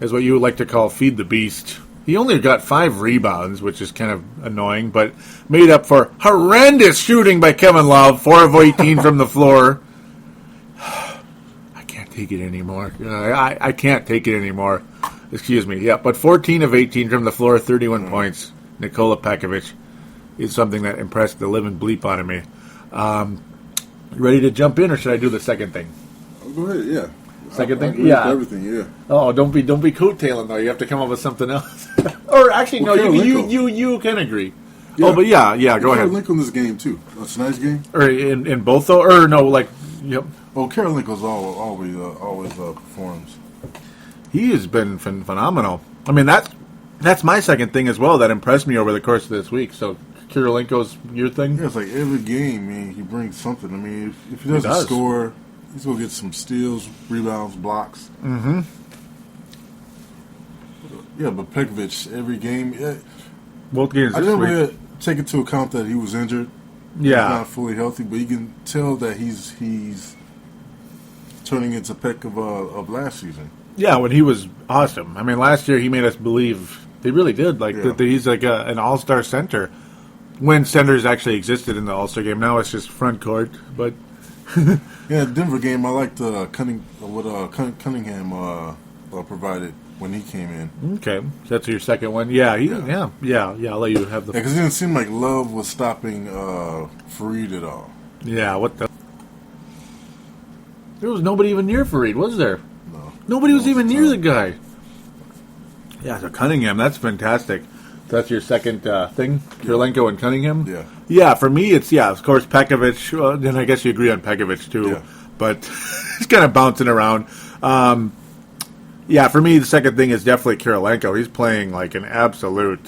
Is what you would like to call feed the beast. He only got 5 rebounds, which is kind of annoying, but made up for horrendous shooting by Kevin Love, 4 of 18 from the floor. I can't take it anymore. I can't take it anymore. Excuse me. Yeah, but 14 of 18 from the floor, 31 points. Nikola Pekovic is something that impressed the living bleep out of me. You ready to jump in, or should I do the second thing? Go ahead, yeah. Second I thing? agree Yeah. with everything, yeah. Oh, don't be coattailing though. You have to come up with something else. Or actually, Well, no, Carolinko. you can agree. Yeah. Oh, but yeah, go ahead. Carolinko in this game, too. It's a nice game. Or in both though, or no, like, yep. Oh, Carolinko's always performs. He has been phenomenal. I mean, that's my second thing as well that impressed me over the course of this week. So, Kirilenko's your thing? Yeah, it's like every game, man, he brings something. I mean, if he doesn't score, he's going to get some steals, rebounds, blocks. Mm-hmm. Yeah, but Pekovic, every game. Both games I this didn't week. really take into account that he was injured. Yeah. He's not fully healthy, but you can tell that he's turning into Peck of last season. Yeah, when he was awesome. I mean, last year he made us believe, he really did, that he's like an all-star center. When centers actually existed in the All-Star game. Now it's just front court, but... Yeah, Denver game, I liked what Cunningham provided when he came in. Okay, so that's your second one. Yeah, I'll let you have the... Because it didn't seem like Love was stopping Fareed at all. Yeah, what the... There was nobody even near Fareed, was there? No. Nobody was even near the guy. Yeah, so Cunningham, that's fantastic. That's your second thing? Kirilenko and Cunningham? Yeah. Yeah, for me, it's, of course, Pekovic. Then I guess you agree on Pekovic, too. Yeah. But he's kind of bouncing around. For me, the second thing is definitely Kirilenko. He's playing like an absolute,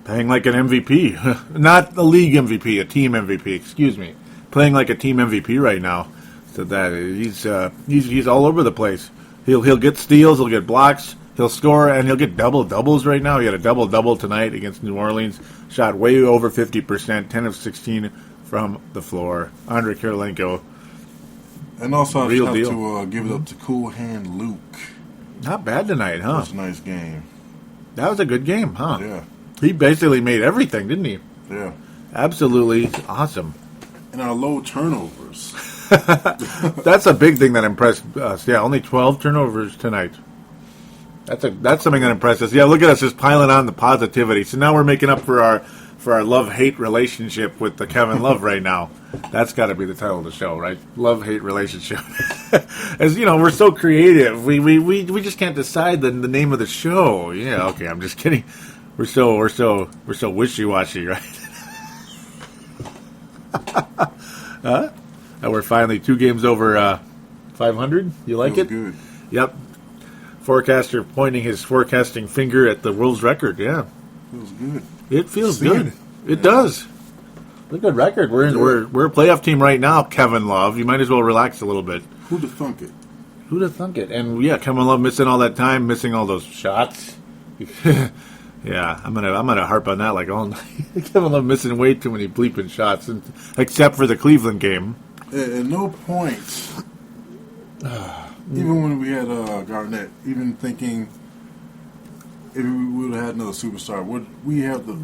playing like an MVP. Not a league MVP, a team MVP, excuse me. Playing like a team MVP right now. So that he's all over the place. He'll get steals, he'll get blocks, he'll score, and he'll get doubles right now. He had a double tonight against New Orleans. Shot way over 50%, 10 of 16 from the floor. Andre Kirilenko. And also, I have deal. to give it up to Cool Hand Luke. Not bad tonight, huh? That was a nice game. That was a good game, huh? Yeah. He basically made everything, didn't he? Yeah. Absolutely awesome. And our low turnovers. That's a big thing that impressed us. Yeah, only 12 turnovers tonight. That's something that impressed us. Yeah, look at us just piling on the positivity. So now we're making up for our love-hate relationship with the Kevin Love right now. That's got to be the title of the show, right? Love-hate relationship. As you know, we're so creative. We just can't decide the name of the show. Yeah, okay, I'm just kidding. We're so wishy-washy, right? Huh? And we're finally 2 games over 500. You like it? Good. Yep. Forecaster pointing his forecasting finger at the world's record. Yeah, Feels good. it feels good. It does. It's a good record. We're a playoff team right now. Kevin Love. You might as well relax a little bit. Who'd have thunk it? Who'd have thunk it? And yeah, Kevin Love missing all that time, missing all those shots. Yeah, I'm gonna harp on that like all night. Kevin Love missing way too many bleeping shots, except for the Cleveland game. At no point, even when we had Garnett, even thinking if we would have had another superstar, would we have the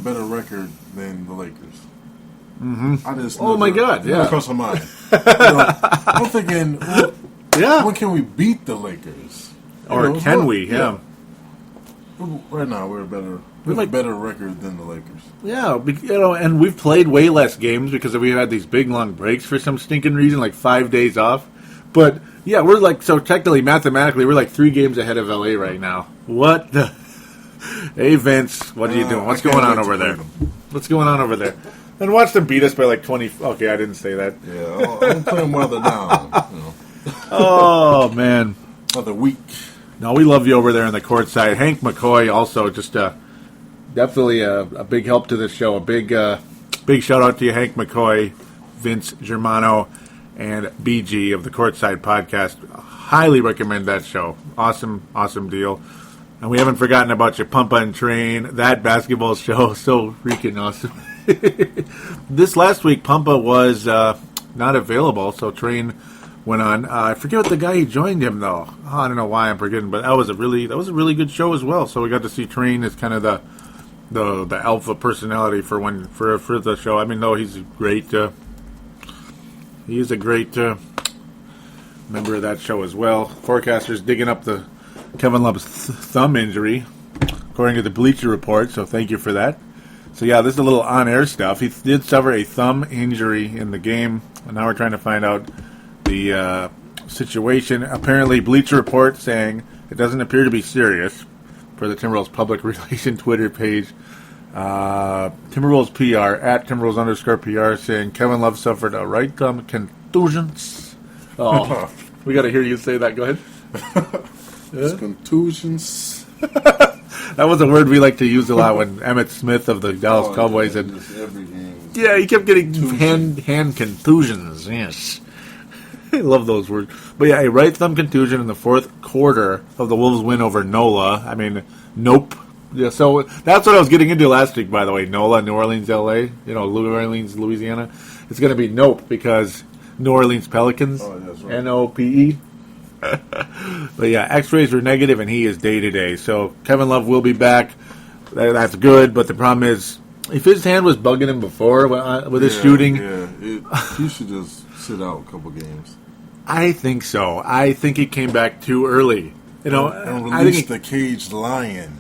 better record than the Lakers? I just Oh, my God, yeah. never crossed my mind. I'm thinking, Yeah. when can we beat the Lakers? Or can we? Yeah. Right now, we have a better record than the Lakers. Yeah, and we've played way less games because we've had these big, long breaks for some stinking reason, like 5 days off. But, yeah, we're like, so technically, mathematically, we're like 3 games ahead of LA right now. What the... Hey, Vince, what are you doing? What's going on over there? What's going on over there? And watch them beat us by like 20... Okay, I didn't say that. Yeah, I'm playing while they're down. Oh, man. Another week. No, we love you over there on the court side. Hank McCoy also just definitely a big help to the show. A big shout out to you, Hank McCoy, Vince Germano, and BG of the Courtside Podcast. Highly recommend that show. Awesome deal. And we haven't forgotten about your Pumpa and Train, that basketball show. So freaking awesome. This last week, Pumpa was not available, so Train went on. I forget what the guy who joined him though. Oh, I don't know why I'm forgetting, but that was a really good show as well. So we got to see Train as kind of the alpha personality for the show. I mean, no, he's great. He is a great member of that show as well. Forecasters digging up the Kevin Love's thumb injury, according to the Bleacher Report. So thank you for that. So yeah, this is a little on-air stuff. He did suffer a thumb injury in the game, and now we're trying to find out the situation. Apparently, Bleacher Report saying it doesn't appear to be serious for the Timberwolves public relation Twitter page. Timberwolves PR, at Timberwolves_PR, saying Kevin Love suffered a right thumb contusions. Oh, we got to hear you say that. Go ahead. Contusions. That was a word we like to use a lot when Emmitt Smith of the Dallas Cowboys had. Yeah, he kept getting hand contusions. Yes. I love those words. But yeah, a right thumb contusion in the fourth quarter of the Wolves' win over NOLA. I mean, nope. Yeah, so that's what I was getting into last week, by the way. NOLA, New Orleans, LA. New Orleans, Louisiana. It's going to be nope because New Orleans Pelicans. Oh, that's right. NOPE. But yeah, x-rays were negative and he is day-to-day. So Kevin Love will be back. That's good, but the problem is if his hand was bugging him before with his shooting. He should just sit out a couple games. I think so. I think he came back too early. And release the caged lion.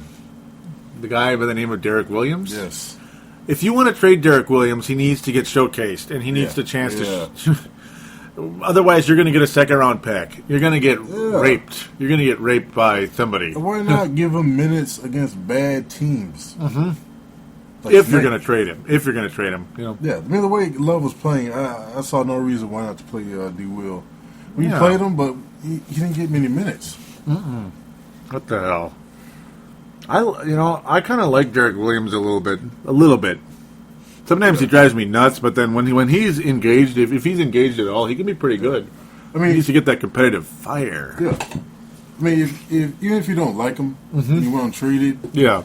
The guy by the name of Derek Williams? Yes. If you want to trade Derek Williams, he needs to get showcased, and he needs the chance to... Otherwise, you're going to get a second-round pick. You're going to get raped. You're going to get raped by somebody. Why not give him minutes against bad teams? Mm-hmm. Like if you're going to trade him. Yeah, I mean, the way Love was playing, I saw no reason why not to play D. Will. We played him, but he didn't get many minutes. Mm-mm. What the hell? I kind of like Derek Williams a little bit. Sometimes he drives me nuts, but then when he's engaged, if he's engaged at all, he can be pretty good. I mean, he needs to get that competitive fire. Yeah. I mean, if even if you don't like him, and you want him traded, you at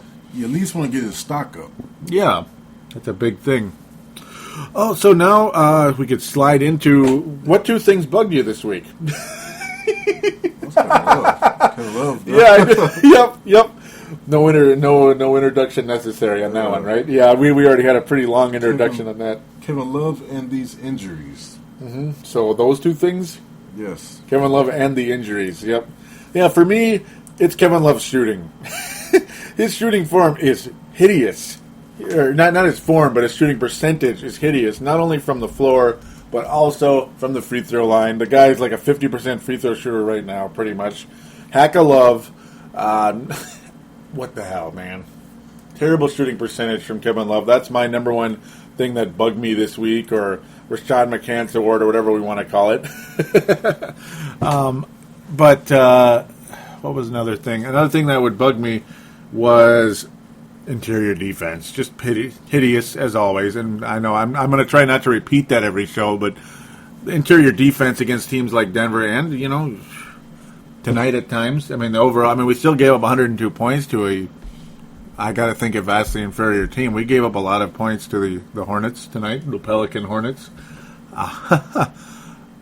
least want to get his stock up. Yeah, that's a big thing. Oh, so now we could slide into what 2 things bugged you this week. That's kind of love. Yeah. Yep. No introduction necessary on that one, right? Yeah, we already had a pretty long introduction on that. Kevin Love and these injuries. Mm-hmm. So those 2 things? Yes. Kevin Love and the injuries, yep. Yeah, for me, it's Kevin Love's shooting. His shooting form is hideous. Or not his form, but his shooting percentage is hideous. Not only from the floor, but also from the free throw line. The guy's like a 50% free throw shooter right now, pretty much. Hack a Love. What the hell, man? Terrible shooting percentage from Kevin Love. That's my number one thing that bugged me this week, or Rashad McCants Award, or whatever we want to call it. But what was another thing? Another thing that would bug me was interior defense. Just hideous, as always. And I know I'm going to try not to repeat that every show, but interior defense against teams like Denver and, tonight at times. I mean, overall, we still gave up 102 points to I got to think, a vastly inferior team. We gave up a lot of points to the Hornets tonight, the Pelican Hornets. Just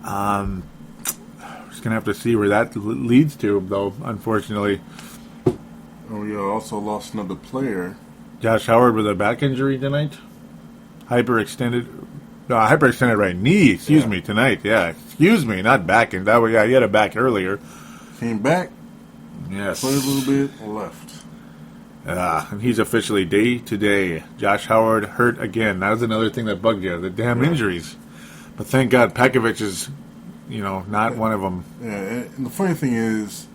going to have to see where that leads to, though, unfortunately. We also lost another player. Josh Howard with a back injury tonight. Hyperextended. hyperextended right knee. Excuse me, tonight. Yeah, excuse me, not back. And that way, he had a back earlier. Came back, Yes. played a little bit, and left. And he's officially day to day. Josh Howard hurt again. That was another thing that bugged you, the damn injuries. But thank God Pekovic is, not one of them. Yeah, and the funny thing is,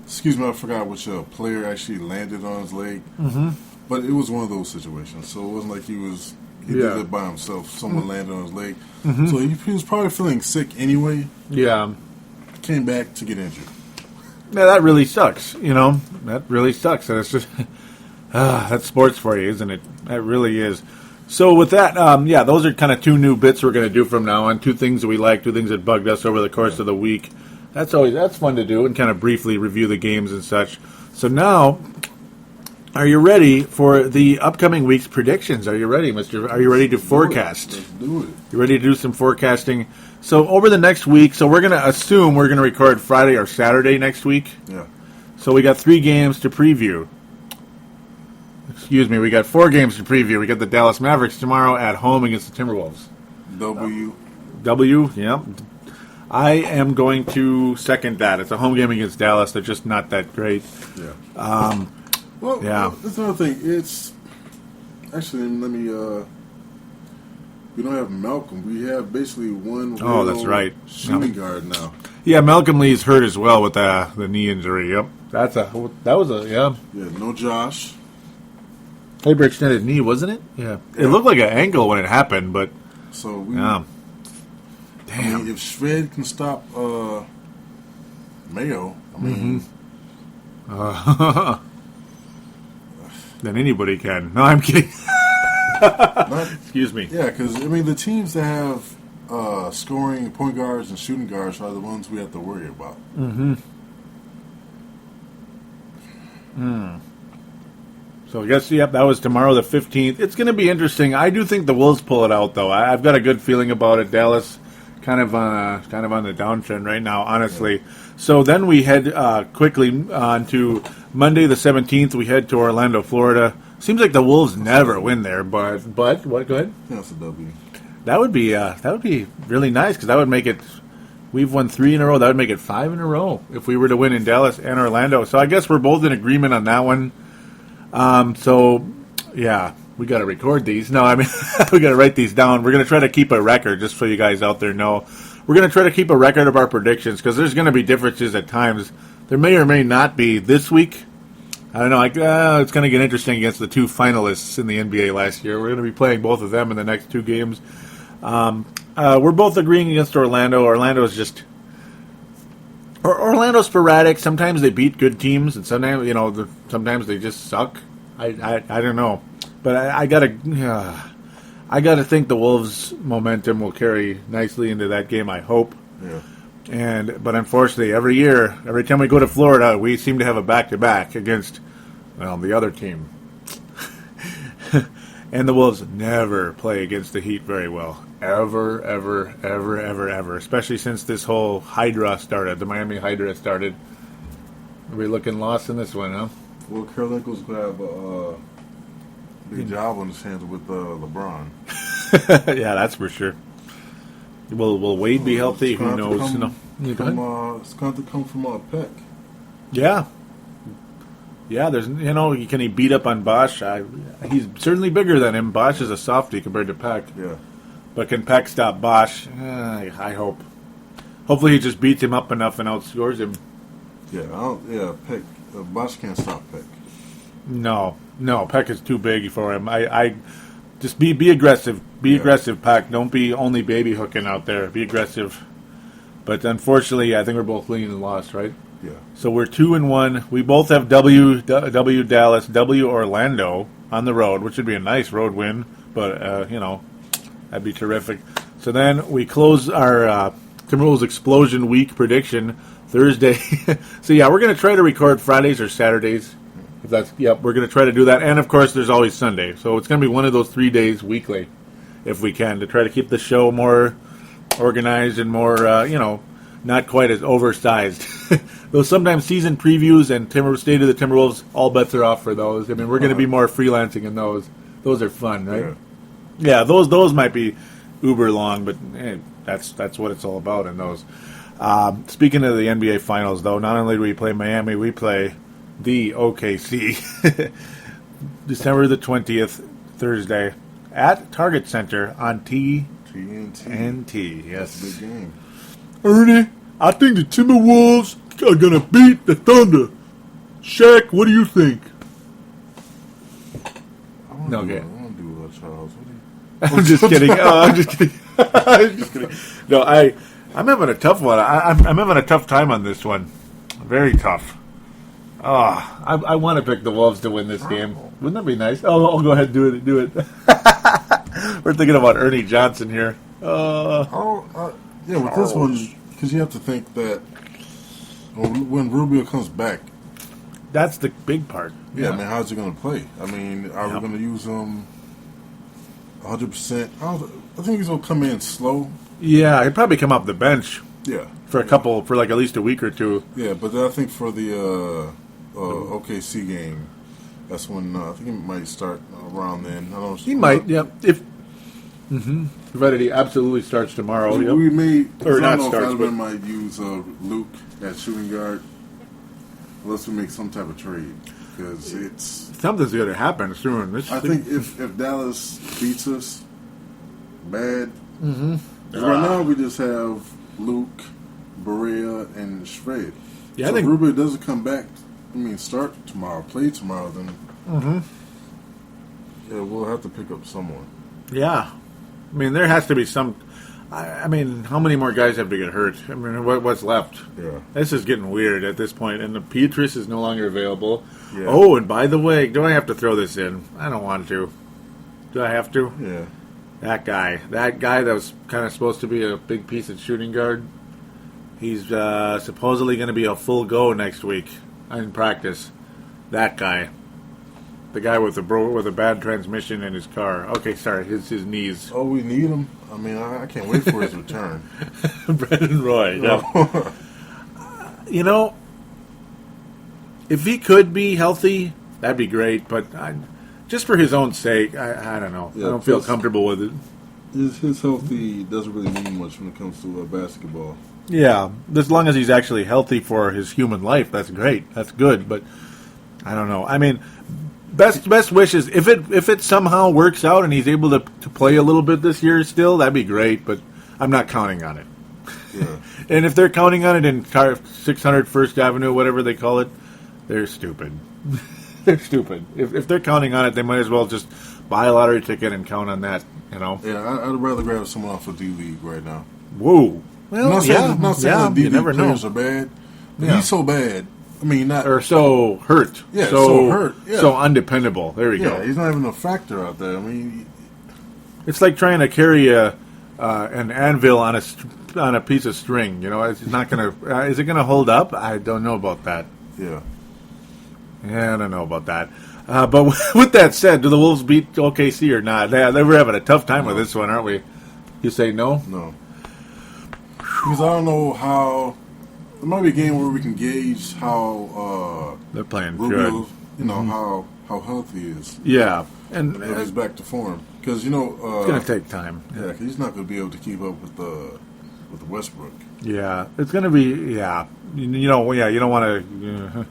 excuse me, I forgot which player actually landed on his leg. Mm-hmm. But it was one of those situations. So it wasn't like he did it by himself. Someone landed on his leg. Mm-hmm. So he was probably feeling sick anyway. Yeah. Came back to get injured. Yeah, that really sucks, That really sucks. And it's just, that's sports for you, isn't it? That really is. So with that, those are kind of two new bits we're going to do from now on. Two things that we like, two things that bugged us over the course of the week. That's fun to do and kind of briefly review the games and such. So now, are you ready for the upcoming week's predictions? Are you ready, Mister? Are you ready to forecast? Let's do it. You ready to do some forecasting? So over the next week, so we're going to assume we're going to record Friday or Saturday next week. Yeah. So we got 3 games to preview. Excuse me, we got 4 games to preview. We got the Dallas Mavericks tomorrow at home against the Timberwolves. W, yeah. I am going to second that. It's a home game against Dallas. They're just not that great. Yeah. That's another thing. It's actually, let me. We don't have Malcolm. We have basically one. That's right. Shooting guard now. Yeah, Malcolm Lee's hurt as well with the knee injury. Yep, that was a. Yeah, no Josh. Hyperextended knee, wasn't it? Yeah. It looked like an ankle when it happened, but. So we. Damn. I mean, if Shved can stop Mayo, I mean. Then anybody can. No, I'm kidding. Excuse me. Yeah, because, the teams that have scoring point guards and shooting guards are the ones we have to worry about. So I guess, that was tomorrow the 15th. It's going to be interesting. I do think the Wolves pull it out, though. I've got a good feeling about it. Dallas kind of on the downtrend right now, honestly. Yeah. So then we head quickly on to Monday the 17th. We head to Orlando, Florida. Seems like the Wolves never win there, but what? Go ahead. Yeah, that's a W. That would be really nice because that would make it. We've won 3 in a row. That would make it 5 in a row if we were to win in Dallas and Orlando. So I guess we're both in agreement on that one. We got to record these. No, we got to write these down. We're going to try to keep a record, just so you guys out there know. We're going to try to keep a record of our predictions because there's going to be differences at times. There may or may not be this week. I don't know. It's going to get interesting against the 2 finalists in the NBA last year. We're going to be playing both of them in the next 2 games. We're both agreeing against Orlando. Orlando's sporadic. Sometimes they beat good teams, and sometimes they just suck. I don't know, but I gotta think the Wolves' momentum will carry nicely into that game. I hope. Yeah. But unfortunately, every time we go to Florida, we seem to have a back-to-back against the other team. And the Wolves never play against the Heat very well. Ever, ever, ever, ever, ever. Especially since this whole Hydra started, the Miami Hydra started. Are we looking lost in this one, huh? Well, Kirilenko's going to have a big job on his hands with LeBron. Yeah, that's for sure. Will Wade be healthy? Who knows? It's going to come from Peck. Yeah. Yeah, there's can he beat up on Bosch? He's certainly bigger than him. Bosch is a softie compared to Peck. Yeah. But can Peck stop Bosch? I hope. Hopefully he just beats him up enough and outscores him. Yeah, Peck. Bosch can't stop Peck. No, Peck is too big for him. I just be aggressive. Be aggressive, Peck. Don't be only baby hooking out there. Be aggressive. But unfortunately, I think we're both leaning and lost, right? Yeah. So we're 2-1. We both have W Dallas, W Orlando on the road, which would be a nice road win. But that'd be terrific. So then we close our Timberwolves Explosion Week prediction Thursday. So we're going to try to record Fridays or Saturdays. We're going to try to do that. And of course, there's always Sunday. So it's going to be one of those 3 days weekly, if we can, to try to keep the show more organized and more, not quite as oversized. Though sometimes season previews and State of the Timberwolves, all bets are off for those. We're going to be more freelancing in those. Those are fun, right? Yeah, those might be uber long, but that's what it's all about in those. Speaking of the NBA Finals, though, not only do we play Miami, we play the OKC. December the 20th, Thursday, at Target Center on TNT. Yes. That's a big game. Ernie, I think the Timberwolves are going to beat the Thunder. Shaq, what do you think? Okay. I want to do Charles. I'm just kidding. I'm just kidding. I'm just kidding. No, I'm having a tough one. I'm having a tough time on this one. Very tough. I want to pick the Wolves to win this game. Wouldn't that be nice? Oh, I'll go ahead and do it. We're thinking about Ernie Johnson here. Yeah, with this one, because you have to think that when Rubio comes back, that's the big part. Yeah, I mean, how's he going to play? I mean, are we going to use him 100%? I think he's going to come in slow. Yeah, he'd probably come off the bench. Yeah, for like at least a week or two. Yeah, but I think for the OKC game, that's when I think he might start around then. I don't know. He might, yeah. Provided he absolutely starts tomorrow. We may, or not starts. Paladino might use Luke at shooting guard, unless we make some type of trade, because something's going to happen soon. I think if Dallas beats us bad, right now we just have Luke, Berea, and Shred. Yeah, so I think if Rubio doesn't come back, start tomorrow, play tomorrow, then yeah, we'll have to pick up someone. Yeah. I mean, there has to be some. I mean, how many more guys have to get hurt? I mean, what's left? Yeah. This is getting weird at this point. And the Petrus is no longer available. Yeah. Oh, and by the way, do I have to throw this in? I don't want to. Do I have to? Yeah. That guy that was kind of supposed to be a big piece of shooting guard, he's supposedly going to be a full go next week in practice. That guy. The guy with a bad transmission in his car. Okay, sorry, his knees. Oh, we need him? I mean, I can't wait for his return. Brendan Roy, yeah. If he could be healthy, that'd be great. But just for his own sake, I don't know. Yeah, I don't feel comfortable with it. His healthy doesn't really mean much when it comes to basketball. Yeah, as long as he's actually healthy for his human life, that's great. That's good. But I don't know. I mean, best wishes. If it somehow works out and he's able to play a little bit this year still, that'd be great. But I'm not counting on it. Yeah. And if they're counting on it in 600 First Avenue, whatever they call it, they're stupid. They're stupid. If they're counting on it, they might as well just buy a lottery ticket and count on that. Yeah, I'd rather grab someone off of D-League right now. Whoa. Well, not saying that D-League players know. are bad. Yeah. He's so bad. I mean, not or so hurt. Yeah, so hurt. Yeah. So undependable. There we go. Yeah, he's not even a factor out there. I mean, it's like trying to carry an anvil on a piece of string. It's not going to. Is it going to hold up? I don't know about that. Yeah, I don't know about that. But with that said, do the Wolves beat OKC or not? They were having a tough time with this one, aren't we? You say no? No. Because I don't know how. It might be a game where we can gauge how they're playing Rubio, good. How healthy he is. Yeah, and if he's back to form, because it's going to take time. Yeah, because he's not going to be able to keep up with Westbrook. Yeah, it's going to be. Yeah, you don't want to.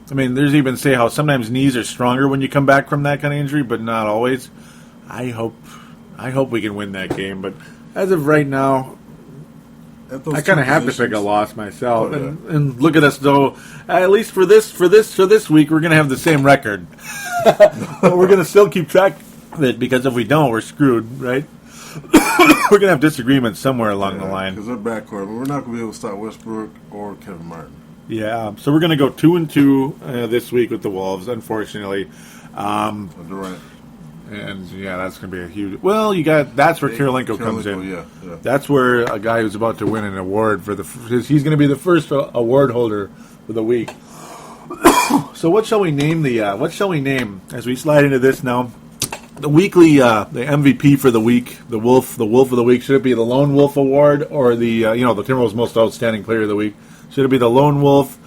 I mean, there's even say how sometimes knees are stronger when you come back from that kind of injury, but not always. I hope we can win that game, but as of right now, I kind of have to pick a loss myself, and look at us though. At least for this week, we're going to have the same record. But we're going to still keep track of it because if we don't, we're screwed, right? We're going to have disagreements somewhere along the line. Because they're backcourt, but we're not going to be able to stop Westbrook or Kevin Martin. Yeah, so we're going to go 2-2 this week with the Wolves, unfortunately. Durant. And yeah, that's going to be a huge. Well, that's where Kirilenko comes in. Yeah. That's where a guy who's about to win an award he's going to be the first award holder for the week. So what shall we name as we slide into this now? The weekly, the MVP for the week, the Wolf of the week. Should it be the Lone Wolf Award or the Timberwolves Most Outstanding Player of the Week? Should it be the Lone Wolf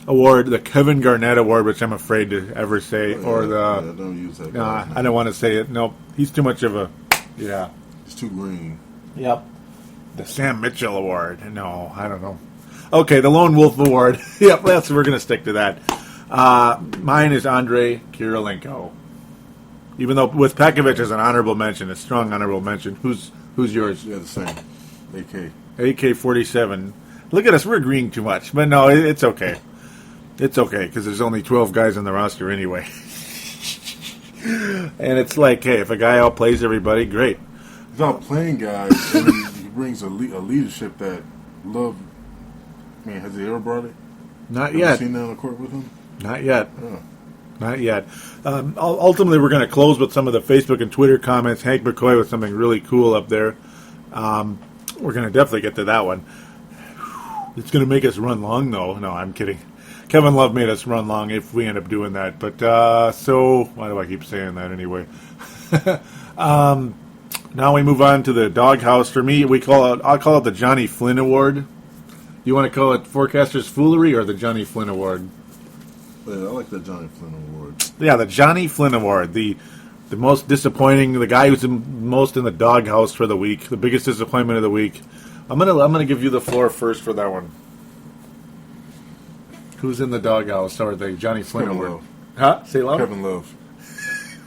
Award, the Kevin Garnett Award, which I'm afraid to ever say, or the? Don't use that. I don't want to say it. No, he's too much of a Yeah. He's too green. Yep. The Sam Mitchell Award. No, I don't know. Okay, the Lone Wolf Award. Yep, we're going to stick to that. Mine is Andrei Kirilenko. Even though with Pekovic as an honorable mention, a strong honorable mention. Who's yours? Yeah, the same. AK. AK-47. Look at us, we're agreeing too much. But no, it's okay. It's okay, because there's only 12 guys on the roster anyway. And it's like, hey, if a guy outplays everybody, great. He's outplaying guys, and he brings a leadership that Love. I mean, has he ever brought it? Not Have yet. you seen that on the court with him? Not yet. Yeah. Not yet. Ultimately, we're going to close with some of the Facebook and Twitter comments. Hank McCoy with something really cool up there. We're going to definitely get to that one. It's going to make us run long, though. No, I'm kidding. Kevin Love made us run long if we end up doing that. But so, why do I keep saying that anyway? Now we move on to the doghouse. For me, I'll call it the Johnny Flynn Award. You want to call it Forecaster's Foolery or the Johnny Flynn Award? Yeah, I like that Johnny Flynn Award. Yeah, the Johnny Flynn Award. The most disappointing, the guy who's most in the doghouse for the week, the biggest disappointment of the week. I'm gonna give you the floor first for that one. Who's in the doghouse or the Johnny Flynn Kevin Award? Love. Huh? Say loud. Kevin Love.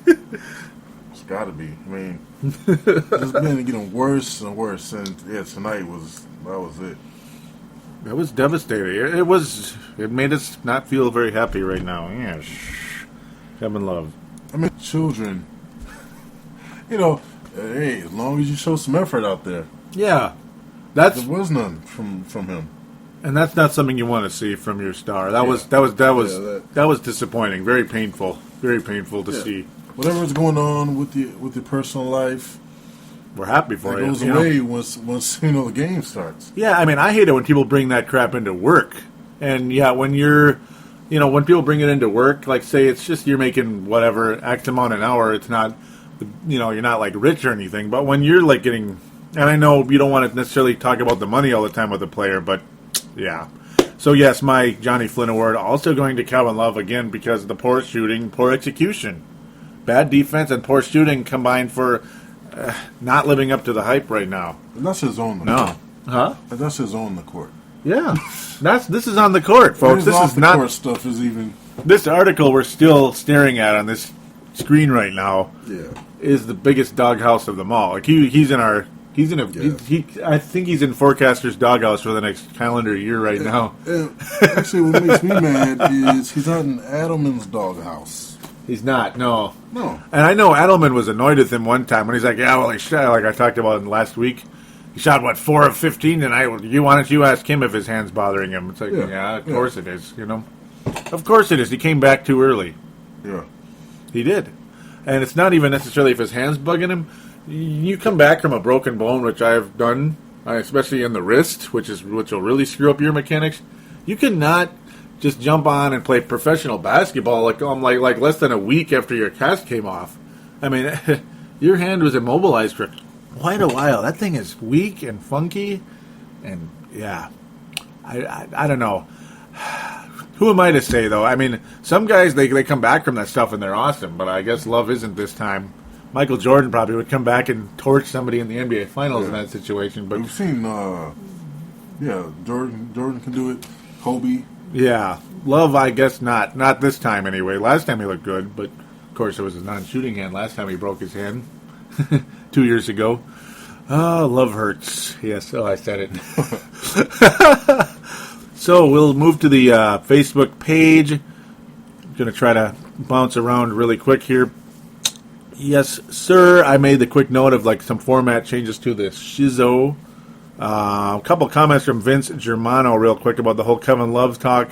It's got to be. I mean, it's been getting worse and worse. And yeah, tonight was it. It was devastating. It made us not feel very happy right now. Yeah, Kevin Love. I mean, children. Hey, as long as you show some effort out there. Yeah, There was none from him. and that's not something you want to see from your star. That was disappointing. Very painful. Very painful to see. Whatever's going on with your personal life, We're happy for that you. goes you know? away once the game starts. Yeah, I mean, I hate it when people bring that crap into work. And yeah, when when people bring it into work, like say it's just you're making whatever X amount an hour, it's not, you're not like rich or anything. But when you're like getting, and I know you don't want to necessarily talk about the money all the time with the player, but yeah. So yes, my Johnny Flynn Award also going to Kevin Love again because of the poor shooting, poor execution, bad defense, and poor shooting combined for not living up to the hype right now. And that's his own. No, huh? And that's his own the court. Yeah, this is on the court, folks. This is not court stuff. Is even this article we're still staring at on this screen right now. Yeah, is the biggest doghouse of them all. Like I think he's in Forecaster's doghouse for the next calendar year right now. And actually, what makes me mad is he's not in Adelman's doghouse. He's not, no. No. And I know Adelman was annoyed with him one time when he's like, yeah, well, he shot, like I talked about in last week. He shot, 4 of 15 tonight? Why don't you ask him if his hand's bothering him? It's like, yeah of course it is, Of course it is. He came back too early. Yeah. He did. And it's not even necessarily if his hand's bugging him. You come back from a broken bone, which I've done, especially in the wrist, which will really screw up your mechanics. You cannot just jump on and play professional basketball like less than a week after your cast came off. I mean, your hand was immobilized for quite a while. That thing is weak and funky, and yeah, I don't know. Who am I to say, though? I mean, some guys, they come back from that stuff and they're awesome, but I guess Love isn't this time. Michael Jordan probably would come back and torch somebody in the NBA Finals in that situation. But we've seen, Jordan can do it. Kobe. Yeah, Love, I guess not. Not this time, anyway. Last time he looked good, but of course it was his non-shooting hand. Last time he broke his hand 2 years ago. Oh, Love hurts. Yes, I said it. So we'll move to the Facebook page. I'm going to try to bounce around really quick here. Yes, sir. I made the quick note of some format changes to the Shizo. A couple comments from Vince Germano real quick about the whole Kevin Love talk.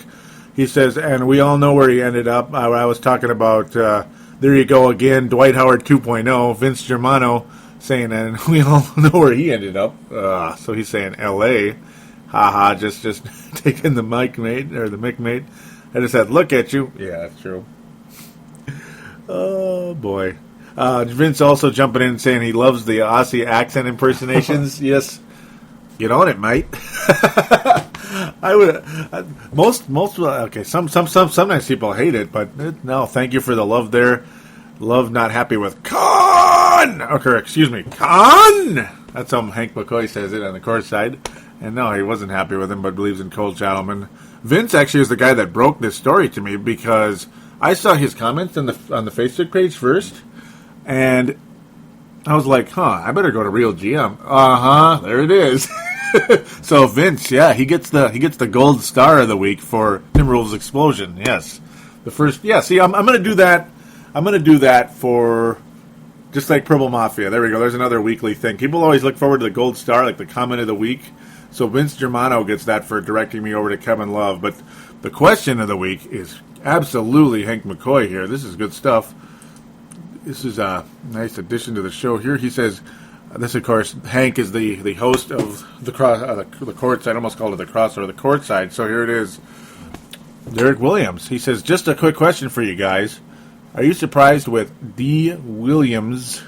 He says, and we all know where he ended up. I was talking about, there you go again, Dwight Howard 2.0. Vince Germano saying, and we all know where he ended up. So he's saying L.A. Haha, just taking the mic mate, or the mic mate. I just said, look at you. Yeah, that's true. Oh, boy. Vince also jumping in and saying he loves the Aussie accent impersonations. Yes. Get on it, mate. I would most okay. Sometimes people hate it, but no. Thank you for the love there. Love not happy with Kai Con! Okay, excuse me, Con! That's how Hank McCoy says it on the court side. And no, he wasn't happy with him, but believes in Cole Gentleman. Vince actually is the guy that broke this story to me because I saw his comments on the Facebook page first, and I was like, I better go to Real GM. There it is. So Vince, yeah, he gets the gold star of the week for Timberwolves Explosion. Yes, the first. Yeah, see, I'm gonna do that. I'm gonna do that for just like Purple Mafia. There we go. There's another weekly thing. People always look forward to the gold star, like the comment of the week. So Vince Germano gets that for directing me over to Kevin Love. But the question of the week is absolutely Hank McCoy here. This is good stuff. This is a nice addition to the show here. He says, this, of course, Hank is the host of the court side. I almost called it the crossover, the court side. So here it is. Derek Williams. He says, just a quick question for you guys. Are you surprised with D. Williams'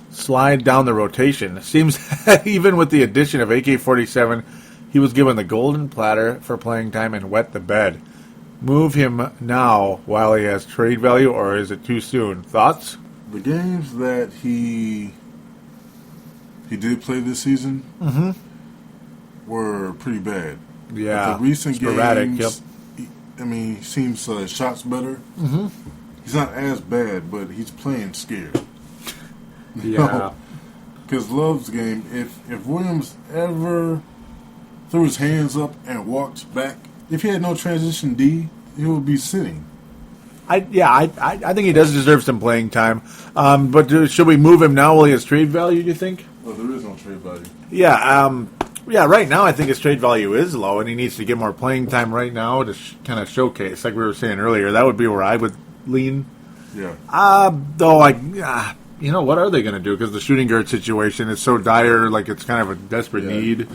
slide down the rotation? Seems even with the addition of AK-47, he was given the golden platter for playing time and wet the bed. Move him now while he has trade value, or is it too soon? Thoughts? The games that he did play this season were pretty bad. Yeah, but the recent sporadic, games, he seems shots better. He's not as bad, but he's playing scared. Yeah. Because Love's game, if Williams ever threw his hands up and walked back, if he had no transition D, he would be sitting. I think he does deserve some playing time. But should we move him now while he has trade value, do you think? Well, there is no trade value. Yeah, right now I think his trade value is low, and he needs to get more playing time right now to kind of showcase, like we were saying earlier. That would be where I would lean. Yeah. You know, what are they going to do? Because the shooting guard situation is so dire, like it's kind of a desperate need.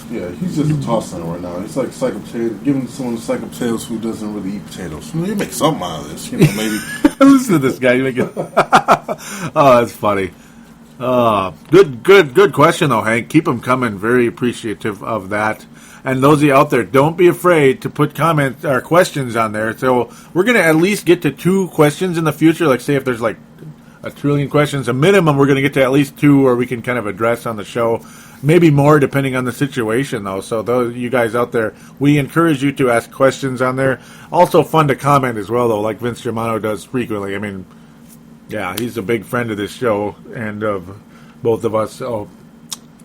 Yeah, he's just a toss center right now. It's like sack of potatoes, giving someone a sack of potatoes who doesn't really eat potatoes. You make something out of this, maybe. Listen to this guy. You make it. Oh, that's funny. Good question, though, Hank. Keep them coming. Very appreciative of that. And those of you out there, don't be afraid to put comments or questions on there. So we're going to at least get to 2 questions in the future. Like, say if there's like a trillion questions, a minimum, we're going to get to at least 2 or we can kind of address on the show. Maybe more depending on the situation, though. So those you guys out there, we encourage you to ask questions on there. Also fun to comment as well, though, like Vince Germano does frequently. I mean, yeah, he's a big friend of this show and of both of us. So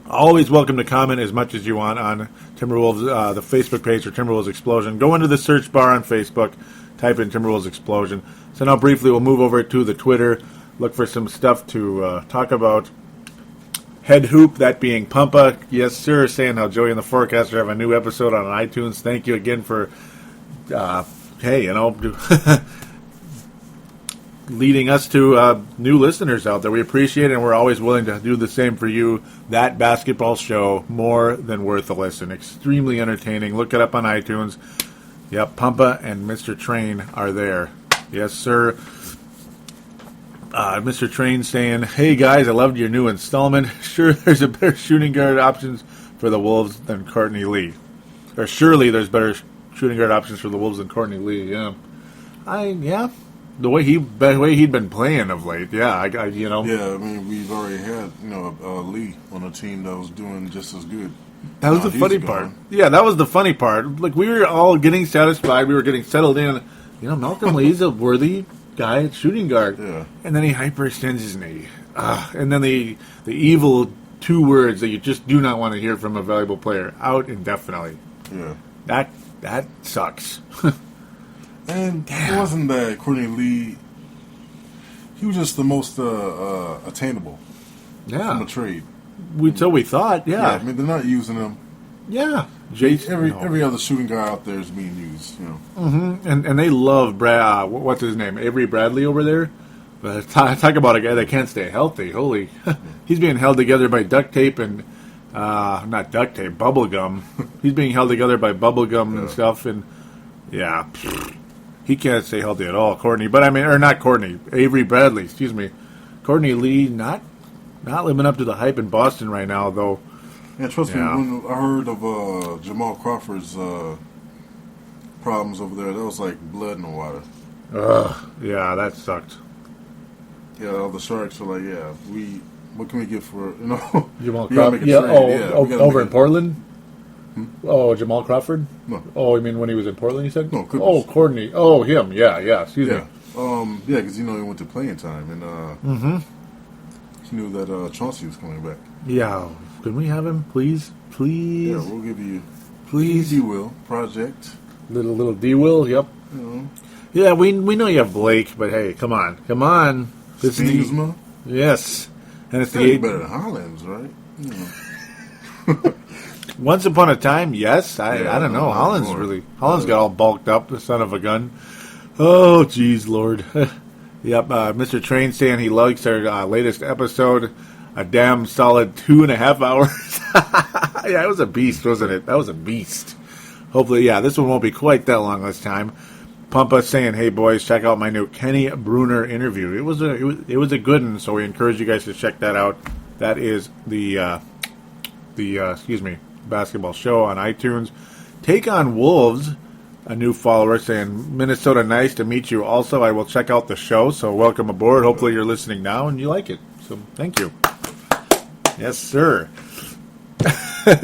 always welcome to comment as much as you want on Timberwolves, the Facebook page for Timberwolves Explosion. Go into the search bar on Facebook, type in Timberwolves Explosion. So now briefly we'll move over to the Twitter, look for some stuff to talk about. Head Hoop, that being Pumpa. Yes, sir, saying how Joey and the Forecaster have a new episode on iTunes. Thank you again for, leading us to new listeners out there. We appreciate it, and we're always willing to do the same for you. That basketball show, more than worth a listen. Extremely entertaining. Look it up on iTunes. Yep, Pumpa and Mr. Train are there. Yes, sir. Mr. Train saying, hey guys, I loved your new installment. Sure, there's a better shooting guard options for the Wolves than Courtney Lee. Or surely there's better shooting guard options for the Wolves than Courtney Lee. Yeah, the way he'd been playing of late. Yeah, Yeah, we've already had Lee on a team that was doing just as good. That was the funny part. Yeah, that was the funny part. Like we were all getting satisfied. We were getting settled in. Malcolm Lee's a worthy guy at shooting guard. Yeah. And then he hyperextends his knee. And then the evil 2 words that you just do not want to hear from a valuable player: out indefinitely. Yeah. That sucks. And it wasn't that Courtney Lee. He was just the most attainable. Yeah. From a trade. So we thought. Yeah. They're not using him. Yeah. Every other shooting guy out there is being used. Mm-hmm. And they love Brad. What's his name? Avery Bradley over there. But talk about a guy that can't stay healthy. Holy, he's being held together by duct tape and not duct tape, bubble gum. He's being held together by bubble gum and stuff. And yeah, he can't stay healthy at all. Courtney, not Courtney. Avery Bradley. Excuse me. Courtney Lee not living up to the hype in Boston right now, though. Yeah, trust me, when I heard of Jamal Crawford's problems over there, that was like blood in the water. Yeah, that sucked. Yeah, all the Sharks are like, yeah, what can we get for, you know? Jamal we gotta Crawford. make a Yeah. trade. Oh, we gotta over make in Portland. Oh, Jamal Crawford. No. Oh, you mean when he was in Portland? You said. No, Clippers. Oh, Courtney. Oh, him. Yeah. Excuse me. Yeah, because he went to playing time, and he knew that Chauncey was coming back. Yeah. Can we have him, please? Please. Yeah, we'll give you, Please. you will project. Little D Will. Yep. You know, Yeah, we know you have Blake, but hey, come on. This is the, Steensma. yes, and it's It's the better than Hollins, right? You know. once upon a time. Yes, I don't know. no, Holland's Lord. Holland's got all bulked up. The son of a gun. Oh, geez, Lord. Yep. Mr. Train saying he likes our latest episode. A damn solid 2.5 hours. Yeah, it was a beast, wasn't it? That was a beast. Hopefully, yeah, this one won't be quite that long this time. Pumpa saying, "Hey boys, check out my new Kenny Bruner interview. It was a good one, so we encourage you guys to check that out. That is the basketball show on iTunes. Take on Wolves, a new follower saying, Minnesota, nice to meet you. Also, I will check out the show. So welcome aboard. Hopefully you're listening now and you like it. So thank you. Yes, sir.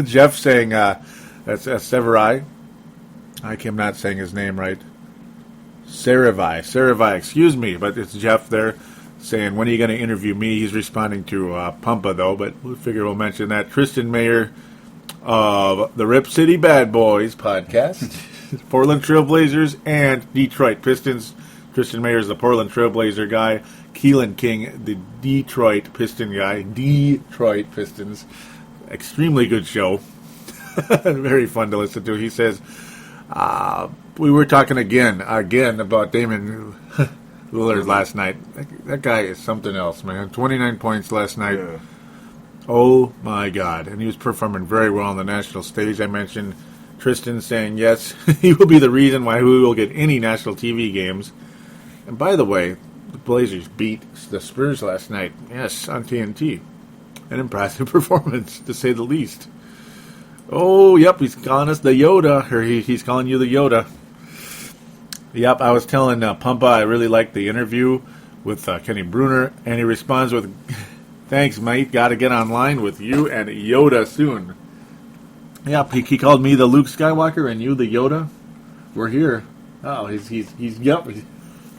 Jeff saying, that's Severai. I am not saying his name right. Saravai, excuse me, but it's Jeff there saying, when are you going to interview me? He's responding to Pumpa, though, but we figure we'll mention that. Tristan Mayer of the Rip City Bad Boys podcast, Portland Trailblazers, and Detroit Pistons. Tristan Mayer is the Portland Trailblazer guy. Keelan King, the Detroit Piston guy. Detroit Pistons. Extremely good show. Very fun to listen to. He says, we were talking again about Damon Lillard last night. That guy is something else, man. 29 points last night. Yeah. Oh, my God. And he was performing very well on the national stage. I mentioned Tristan saying, yes, he will be the reason why we will get any national TV games. And by the way, the Blazers beat the Spurs last night. Yes, on TNT. An impressive performance, to say the least. Oh, yep, he's calling us the Yoda. Or he's calling you the Yoda. Yep, I was telling Pumpa I really liked the interview with Kenny Bruner. And he responds with, thanks, mate. Got to get online with you and Yoda soon. Yep, he called me the Luke Skywalker and you the Yoda. We're here. Oh, he's yep.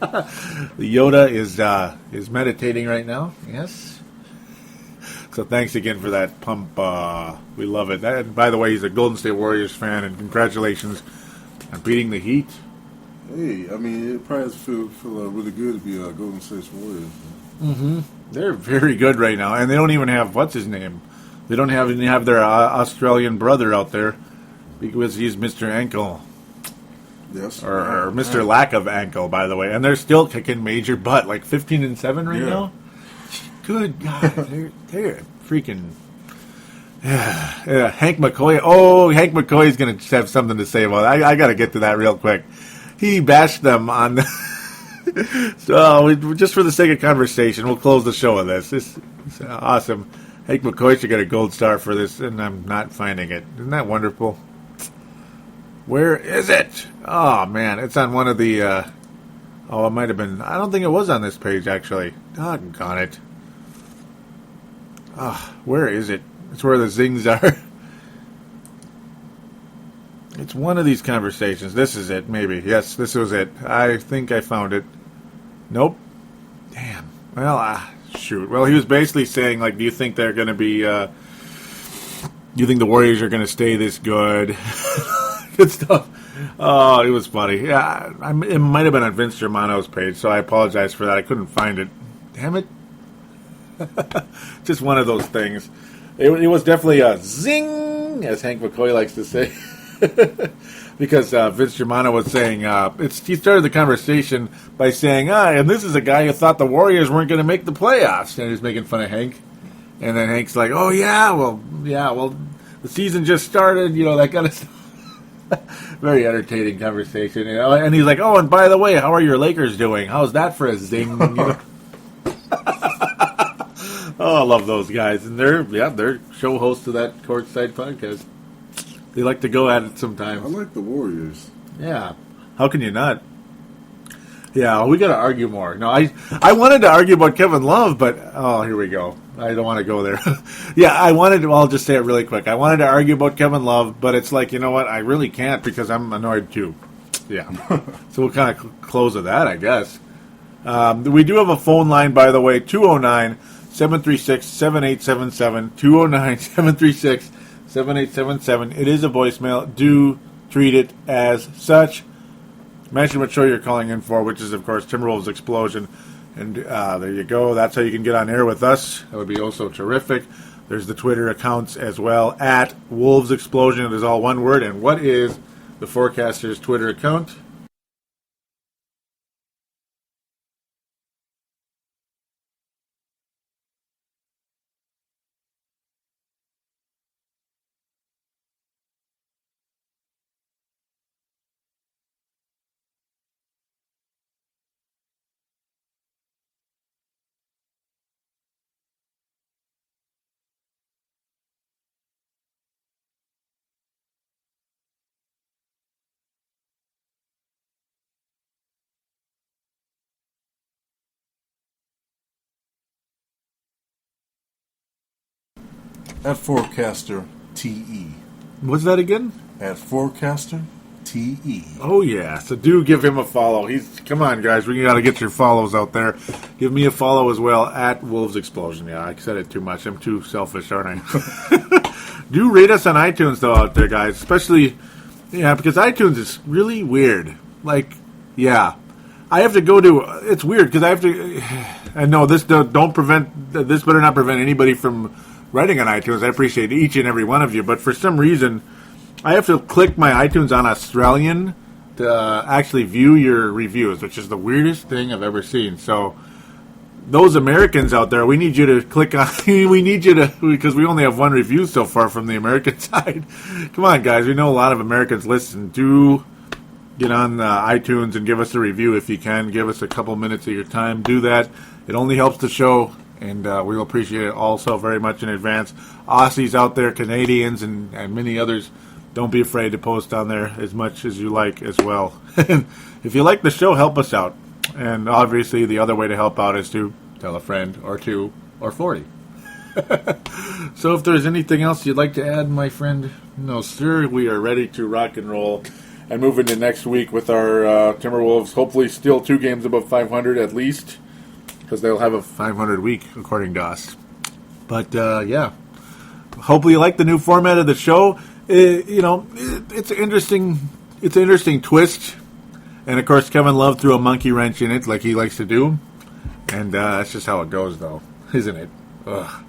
The Yoda is meditating right now. Yes. So thanks again for that, Pump. We love it. And by the way, he's a Golden State Warriors fan, and congratulations on beating the Heat. Hey, I mean, it probably feel really good to be a Golden State Warriors. Mm-hmm. They're very good right now, and they don't even have what's his name. They don't even have their Australian brother out there because he's Mr. Ankle. Yes. Or Mr. Lack of Ankle, by the way. And they're still kicking major butt, like 15-7 right now. Good God. They're freaking... Hank McCoy. Oh, Hank McCoy's going to have something to say about it. I got to get to that real quick. He bashed them on the... So, just for the sake of conversation, we'll close the show with this. This is awesome. Hank McCoy should get a gold star for this, and I'm not finding it. Isn't that wonderful? Where is it? Oh, man. It's on one of the... it might have been... I don't think it was on this page, actually. Doggone it. Where is it? It's where the zings are. It's one of these conversations. This is it, maybe. Yes, this was it. I think I found it. Nope. Damn. Well, shoot. Well, he was basically saying, like, do you think they're going to be... do you think the Warriors are going to stay this good? Good stuff. Oh, it was funny. Yeah, it might have been on Vince Germano's page, so I apologize for that. I couldn't find it. Damn it. Just one of those things. It was definitely a zing, as Hank McCoy likes to say. Because Vince Germano was saying, he started the conversation by saying, and this is a guy who thought the Warriors weren't going to make the playoffs. And he was making fun of Hank. And then Hank's like, oh, well, the season just started, that kind of stuff. Very entertaining conversation. And he's like, oh, and by the way, how are your Lakers doing? How's that for a zing? Oh, I love those guys. And they're show hosts of that Courtside podcast. They like to go at it sometimes. I like the Warriors. Yeah. How can you not? Yeah, we got to argue more. No, I wanted to argue about Kevin Love, but here we go. I don't want to go there. Yeah, I'll just say it really quick. I wanted to argue about Kevin Love, but it's like, you know what? I really can't because I'm annoyed too. Yeah. So we'll kind of close with that, I guess. We do have a phone line, by the way, 209-736-7877, 209-736-7877. It is a voicemail. Do treat it as such. Mention what show you're calling in for, which is, of course, Timberwolves Explosion. And there you go. That's how you can get on air with us. That would be also terrific. There's the Twitter accounts as well, at Wolves Explosion. It is all one word. And what is the Forecaster's Twitter account? At Forecaster TE. What's that again? At Forecaster TE. Oh, yeah. So do give him a follow. Come on, guys. We got to get your follows out there. Give me a follow as well, at Wolves Explosion. Yeah, I said it too much. I'm too selfish, aren't I? Do rate us on iTunes, though, out there, guys. Especially, because iTunes is really weird. Like, yeah. I have to go to... It's weird, because I have to... And no, this better not prevent anybody from writing on iTunes. I appreciate each and every one of you. But for some reason, I have to click my iTunes on Australian to actually view your reviews, which is the weirdest thing I've ever seen. So, those Americans out there, we need you to click on... we need you to... Because we only have one review so far from the American side. Come on, guys. We know a lot of Americans listen. Do get on iTunes and give us a review if you can. Give us a couple minutes of your time. Do that. It only helps the show. And we'll appreciate it also very much in advance. Aussies out there, Canadians, and many others, don't be afraid to post on there as much as you like as well. And if you like the show, help us out. And obviously, the other way to help out is to tell a friend or two or 40. So if there's anything else you'd like to add, my friend, no, sir, we are ready to rock and roll and move into next week with our Timberwolves, hopefully still 2 games above 500 at least, because they'll have a 500 week, according to us. But, yeah. Hopefully you like the new format of the show. It's an interesting twist. And, of course, Kevin Love threw a monkey wrench in it like he likes to do. And that's just how it goes, though, isn't it? Ugh.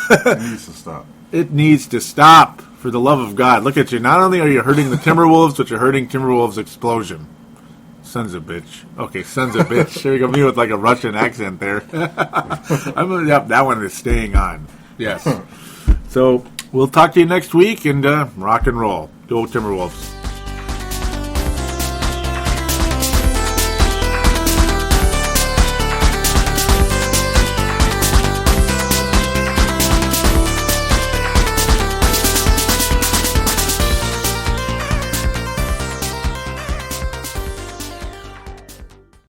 It needs to stop. It needs to stop, for the love of God. Look at you. Not only are you hurting the Timberwolves, but you're hurting Timberwolves Explosion. Sons of bitch. Okay, sons of bitch. There you go, me with like a Russian accent there. That one is staying on. Yes. So we'll talk to you next week and rock and roll. Go Timberwolves.